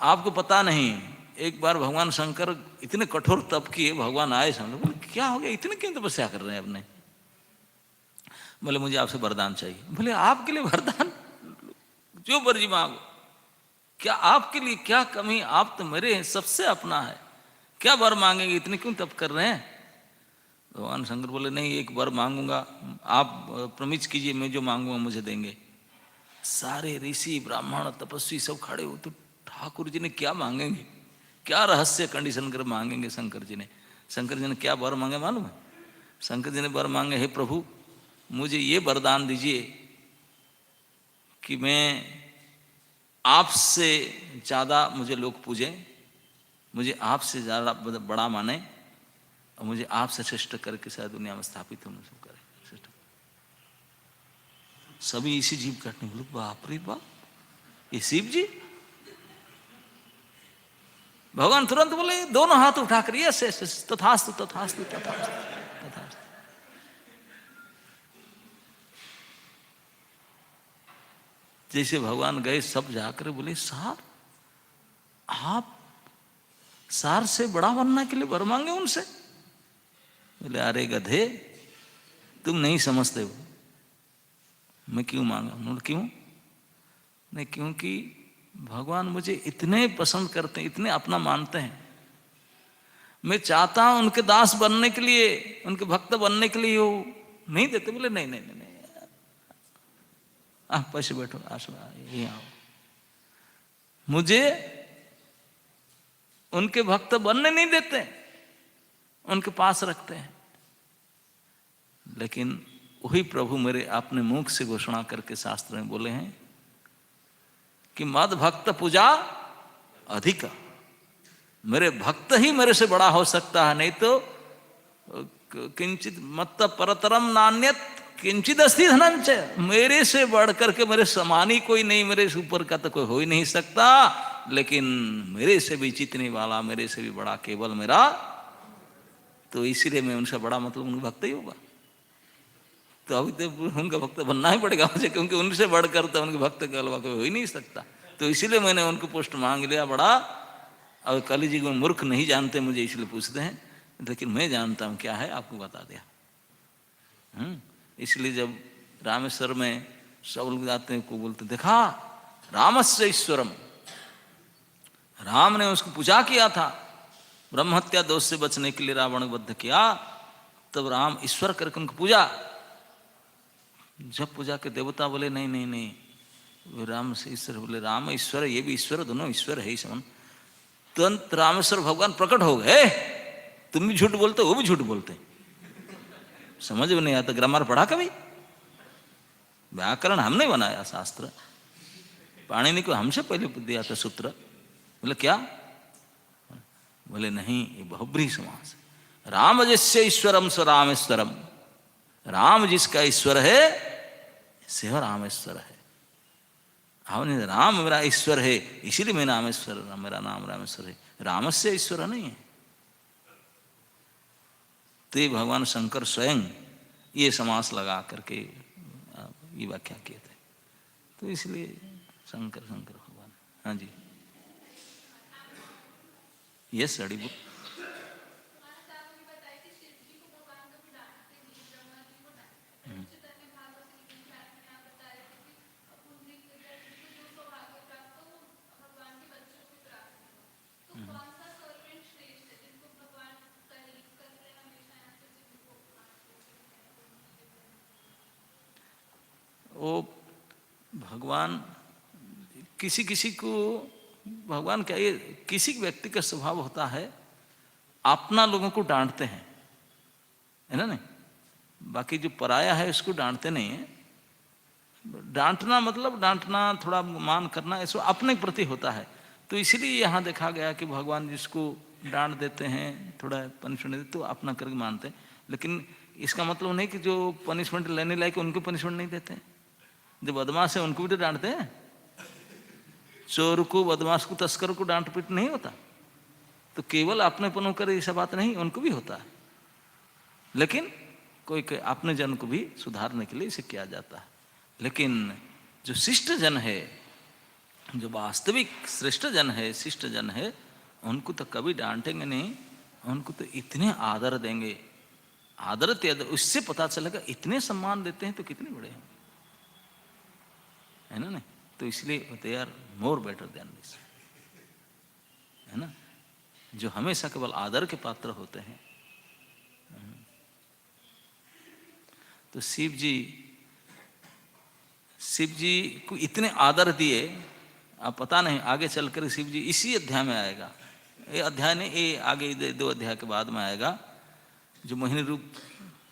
आपको पता नहीं, एक बार भगवान शंकर इतने कठोर तप किए, भगवान आए सामने, बोले क्या हो गया, इतने क्यों तपस्या कर रहे हैं अपने? बोले मुझे आपसे वरदान चाहिए। बोले आपके लिए वरदान? जो मर्जी मांगो, क्या आपके लिए क्या कमी, आप तो मेरे हैं, सबसे अपना है, क्या वर मांगेंगे, इतने क्यों तप कर रहे हैं? भगवान शंकर बोले नहीं, एक वर मांगूंगा, आप प्रमिच कीजिए, मैं जो मांगूंगा मुझे देंगे। सारे ऋषि ब्राह्मण तपस्वी सब खड़े हो, तो ठाकुर जी ने क्या मांगेंगे, क्या रहस्य कंडीशन कर मांगेंगे शंकर जी ने? शंकर जी ने क्या वर मांगे मालूम है? शंकर जी ने वर मांगे, हे प्रभु मुझे ये वरदान दीजिए कि मैं आपसे ज़्यादा मुझे लोग पूजें, मुझे आपसे ज़्यादा बड़ा माने, और मुझे आपसे श्रेष्ठ करके शायद दुनिया में स्थापित होने से करे। सभी इसी जीव काटने बोले, बाप रे बाप, ये शिव जी? भगवान तुरंत बोले, दोनों हाथ उठाकर यस यस यस, तथास्तु तथास्तु तथास्तु तथास्तु। जैसे भगवान गए, सब जाकर बोले सार, आप सार से बड़ा बनने के लिए वर मांगे उनसे? बोले अरे गधे, तुम नहीं समझते हो मैं क्यों मांगा। बोले क्यों? नहीं, क्योंकि भगवान मुझे इतने पसंद करते हैं, इतने अपना मानते हैं, मैं चाहता हूं उनके दास बनने के लिए, उनके भक्त बनने के लिए। हो नहीं देते? बोले नहीं नहीं नहीं, नहीं। आप पैसे बैठो, यहीं आओ, मुझे उनके भक्त बनने नहीं देते, उनके पास रखते हैं। लेकिन वही प्रभु मेरे अपने मुख से घोषणा करके शास्त्र में बोले हैं कि मद भक्त पूजा अधिक, मेरे भक्त ही मेरे से बड़ा हो सकता है, नहीं तो किंचित मत परतरम नान्यत किंचित अस्ति धनंजय, मेरे से बढ़ करके मेरे समान ही कोई नहीं, मेरे से ऊपर का तो कोई हो ही नहीं सकता, लेकिन मेरे से भी जीतने वाला, मेरे से भी बड़ा केवल मेरा, तो इसीलिए मैं उनसे बड़ा मतलब उनका भक्त ही होगा। तो अभी तो उनका भक्त बनना ही पड़ेगा मुझे, क्योंकि उनसे बढ़कर तो उनके भक्त के अलावा कोई हो ही नहीं सकता। तो इसीलिए मैंने उनको पोस्ट मांग लिया बड़ा। और काली जी को मूर्ख नहीं जानते मुझे, इसलिए पूछते हैं, लेकिन मैं जानता हूँ क्या है, आपको बता दिया। इसलिए जब रामेश्वर में सब लोग जाते हैं, को बोलते देखा रामस्य ईश्वरम, राम ने उसको पूजा किया था, ब्रह्म हत्या दोष से बचने के लिए रावण वध किया, तब राम ईश्वर करके उनको पूजा। जब पूजा के देवता बोले नहीं नहीं नहीं, वो राम से ईश्वर, बोले राम ईश्वर, ये भी ईश्वर, दोनों ईश्वर है ही समन। तुरंत रामेश्वर भगवान प्रकट हो गए, तुम भी झूठ बोलते, वो भी झूठ बोलते, समझ में नहीं आता। ग्रामर पढ़ा कभी? व्याकरण हमने बनाया, शास्त्र पाणिनि को हमसे पहले दिया था सूत्र। बोले क्या? बोले नहीं, ये बहुब्रीहि समास है। राम जिससे ईश्वरम स रामेश्वरम, राम जिसका ईश्वर है से रामेश्वर है। हमने राम मेरा ईश्वर है, इसीलिए मैं रामेश्वर, मेरा नाम रामेश्वर है, राम से ईश्वर नहीं है। तो ये भगवान शंकर स्वयं ये समास लगा करके ये व्याख्या किए थे। तो इसलिए शंकर शंकर भगवान। हाँ जी, यस अड़ी बुक। वो भगवान किसी किसी को, भगवान क्या, ये किसी व्यक्ति का स्वभाव होता है अपना लोगों को डांटते हैं, है ना? नहीं, बाकी जो पराया है उसको डांटते नहीं है। डांटना मतलब डांटना, थोड़ा मान करना, ऐसा अपने प्रति होता है। तो इसलिए यहाँ देखा गया कि भगवान जिसको डांट देते हैं, थोड़ा पनिशमेंट देते, तो अपना करके मानते हैं। लेकिन इसका मतलब नहीं कि जो पनिशमेंट लेने लायक उनको पनिशमेंट नहीं देते हैं। जो बदमाश है उनको भी तो डांटते हैं, चोर को, बदमाश को, तस्कर को डांट पीट नहीं होता। तो केवल अपनेपन होकर ऐसा बात नहीं, उनको भी होता है। लेकिन कोई अपने जन को भी सुधारने के लिए इसे किया जाता है। लेकिन जो शिष्ट जन है, जो वास्तविक श्रेष्ठ जन है, शिष्ट जन है, उनको तो कभी डांटेंगे नहीं, उनको तो इतने आदर देंगे, आदर त्यादर, उससे पता चलेगा इतने सम्मान देते हैं तो कितने बड़े हैं, है ना नहीं? तो इसलिए they are more better than this, है ना, जो हमेशा केवल आदर के पात्र होते हैं। तो शिव जी को इतने आदर दिए, आप पता नहीं आगे चलकर शिव जी इसी अध्याय में आएगा, ये अध्याय नहीं, ये आगे 2 अध्याय के बाद में आएगा, जो मोहिनी रूप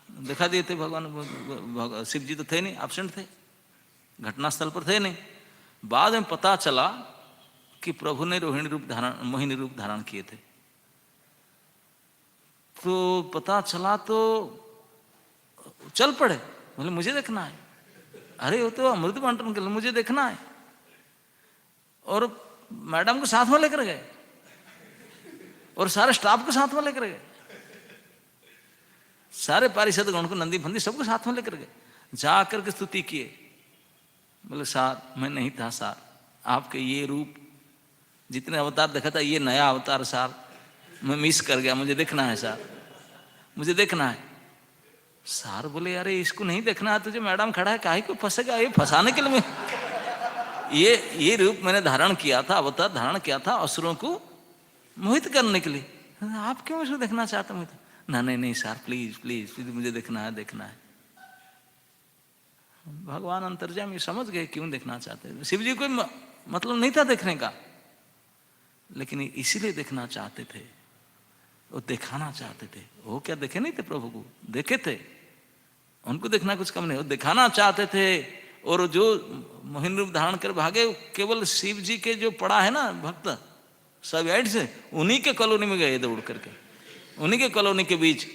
दिखा दिए थे भगवान। शिव जी तो थे नहीं, एब्सेंट थे, घटनास्थल पर थे नहीं। बाद में पता चला कि प्रभु ने मोहिनी रूप धारण किए थे। तो पता चला तो चल पड़े, बोले मुझे देखना है, अरे वो तो अमृत बंटन के लिए मुझे देखना है। और मैडम को साथ में लेकर गए और सारे स्टाफ को साथ में लेकर गए, सारे पारिषद गण को, नंदी फंदी सबको साथ में लेकर गए, जाकर के स्तुति किए। बोले सार मैं नहीं था सार, आपके ये रूप जितने अवतार देखा था, ये नया अवतार सार मैं मिस कर गया, मुझे देखना है सार, मुझे देखना है। सार बोले अरे इसको नहीं देखना है तुझे, मैडम खड़ा है, काहे को फंसेगा, ये फंसाने के लिए मैं ये रूप मैंने धारण किया था, अवतार धारण किया था असुरों को मोहित करने के लिए, आप क्यों इसको देखना चाहते हो? ना नहीं नहीं सार प्लीज प्लीज प्लीज मुझे देखना है, देखना है। भगवान अंतर्यामी समझ गए क्यों देखना चाहते हैं। शिव जी कोई मतलब नहीं था देखने का, लेकिन इसीलिए देखना चाहते थे, वो दिखाना चाहते थे। वो क्या देखे नहीं थे प्रभु को, देखे थे, उनको देखना कुछ कम नहीं, वो दिखाना चाहते थे। और जो मोहिनी रूप धारण कर भागे, केवल शिव जी के जो पड़ा है ना भक्त सब ऐड से, उन्हीं के कॉलोनी में गए दौड़ करके, उन्हीं के कॉलोनी के बीच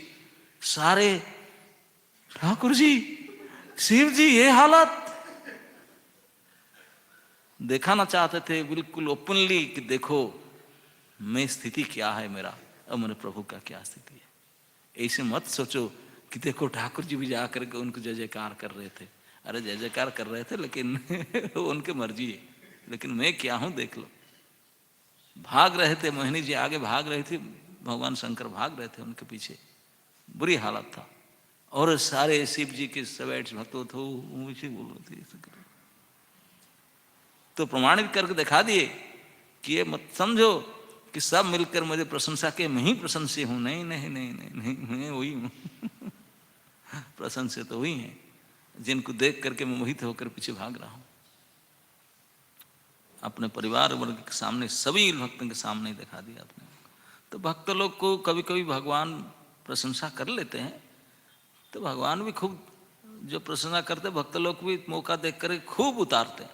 सारे, ठाकुर जी शिव जी ये हालत, दिखाना चाहते थे बिल्कुल ओपनली कि देखो मैं स्थिति क्या है मेरा, और मेरे प्रभु का क्या स्थिति है। ऐसे मत सोचो कि देखो ठाकुर जी भी जाकर के उनको जय जयकार कर रहे थे, अरे जय जयकार कर रहे थे लेकिन वो उनके मर्जी है, लेकिन मैं क्या हूं देख लो। भाग रहे थे मोहिनी जी, आगे भाग रही थी, भगवान शंकर भाग रहे थे उनके पीछे, बुरी हालत था। और सारे शिव जी के सवैठ भक्तों थे, मुझे बोलो थे, तो प्रमाणित करके दिखा दिए कि ये मत समझो कि सब मिलकर मुझे प्रशंसा के, मैं ही प्रशंसी हूं, नहीं नहीं नहीं नहीं नहीं, मैं वही हूं प्रशंसे तो वही है जिनको देख करके मैं मोहित होकर पीछे भाग रहा हूं। अपने परिवार वर्ग के सामने, सभी भक्तों के सामने दिखा दिया आपने। तो भक्त लोग को कभी कभी भगवान प्रशंसा कर लेते हैं, तो भगवान भी खूब जो प्रशंसा करते, भक्त लोग भी मौका देख कर खूब उतारते हैं,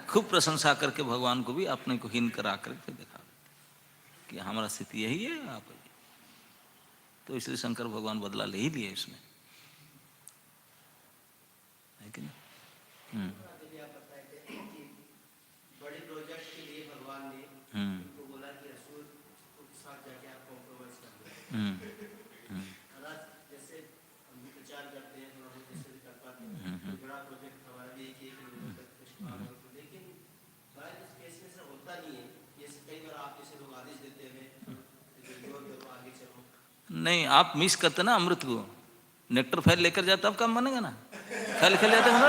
खूब प्रशंसा करके भगवान को भी अपने को हीन करा करके दिखा कि हमारा स्थिति यही है, आप ही। तो इसलिए शंकर भगवान बदला ले ही लिए इसमें, है कि नहीं? बड़े प्रोजेक्ट के लिए भगवान ने उनको बोला कि असुर के साथ जाके आप कॉम्प्रोमाइज कर लो। जैसे हम भी प्रचार करते हैं, थोड़ा बहुत जैसे भी कर पाते हैं, बड़ा प्रोजेक्ट हमारा भी एक लेकिन शायद इस केस में से होता नहीं है। ये कई बार आप जैसे लोग आदेश देते हैं आगे चलो, नहीं आप मिस करते ना अमृत को, नेक्टर फैल लेकर जाते अब काम बनेगा ना, फैल खेल जाते हैं ना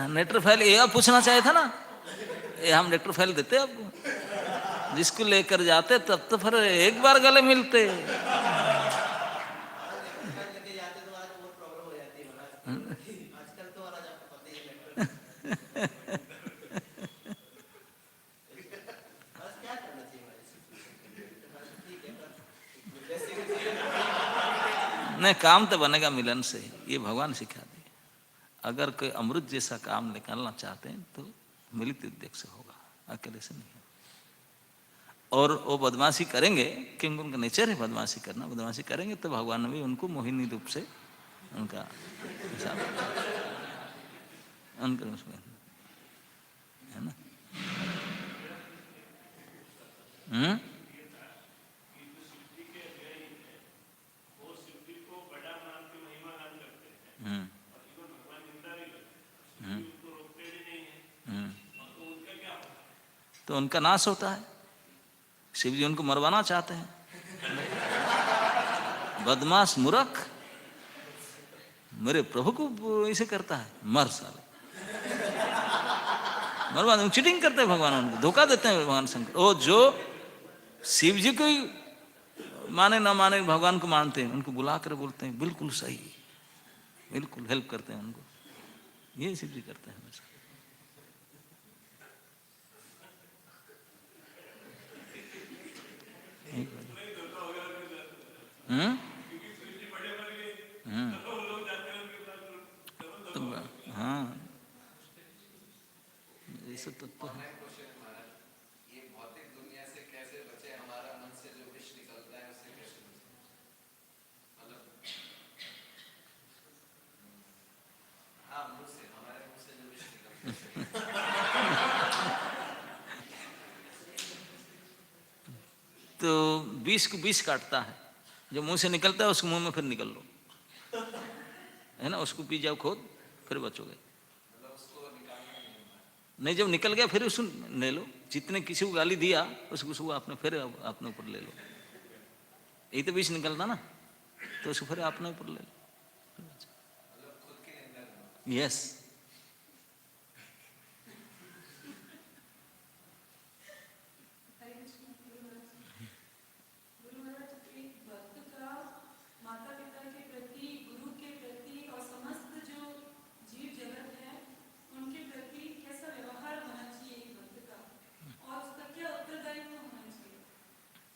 नेक्टर फैल ये आप पूछना चाहे था ना, ये हम नेक्टर फैल देते आपको, जिसको लेकर जाते तब तो फिर एक बार गले मिलते। नहीं काम तो बनेगा मिलन से, ये भगवान सिखा दिए। अगर कोई अमृत जैसा काम निकालना चाहते हैं तो मिलित उद्देश्य से होगा, अकेले से नहीं। और वो बदमाशी करेंगे क्योंकि उनका नेचर है बदमाशी करना, बदमाशी करेंगे तो भगवान ने भी उनको मोहिनी रूप से उनका है ना। तो उनका नाश होता है। शिव जी उनको मरवाना चाहते हैं। बदमाश मूर्ख, मेरे प्रभु को ऐसे करता है, मर साले, मरवा दो। चीटिंग करते हैं भगवान, उनको धोखा देते हैं भगवान शंकर। ओ जो शिव जी को ही माने ना माने, भगवान को मानते हैं, उनको बुला कर बोलते हैं बिल्कुल सही, बिल्कुल हेल्प करते हैं उनको। ये शिव जी करते हैं हमेशा। तो हाँ, ऐसा तत्व है। ये भौतिक दुनिया से कैसे बचे, हमारा मन से जो विष निकलता है उससे कैसे बचे? मतलब हाँ, मुंह से, हमारे मुंह से जो विष निकलता है। तो विष को विष काटता है, जो मुंह से निकलता है उसको मुंह में फिर निकल लो, है ना, उसको पी जाओ खुद, फिर बचोगे। मतलब उसको निकालना नहीं होता। नहीं, जब निकल गया फिर उसको ले लो। जितने किसी को गाली दिया उसको आपने फिर अपने ऊपर ले लो। यही तो विष निकलता ना, तो उसको फिर अपने ऊपर ले लो। मतलब खुद की निंदा करना। यस।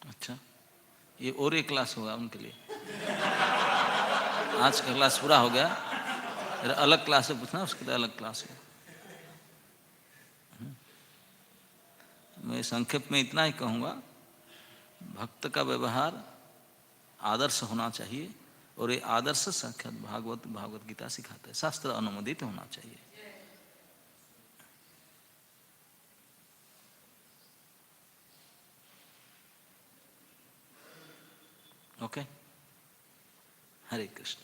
अच्छा, ये और एक क्लास होगा उनके लिए। आज का क्लास पूरा हो गया, फिर अलग क्लास से पूछना, उसके लिए अलग क्लास है। मैं संक्षेप में इतना ही कहूँगा, भक्त का व्यवहार आदर्श होना चाहिए, और ये आदर्श साक्षात भागवत गीता सिखाते हैं, शास्त्र अनुमोदित होना चाहिए। ओके, हरे कृष्ण।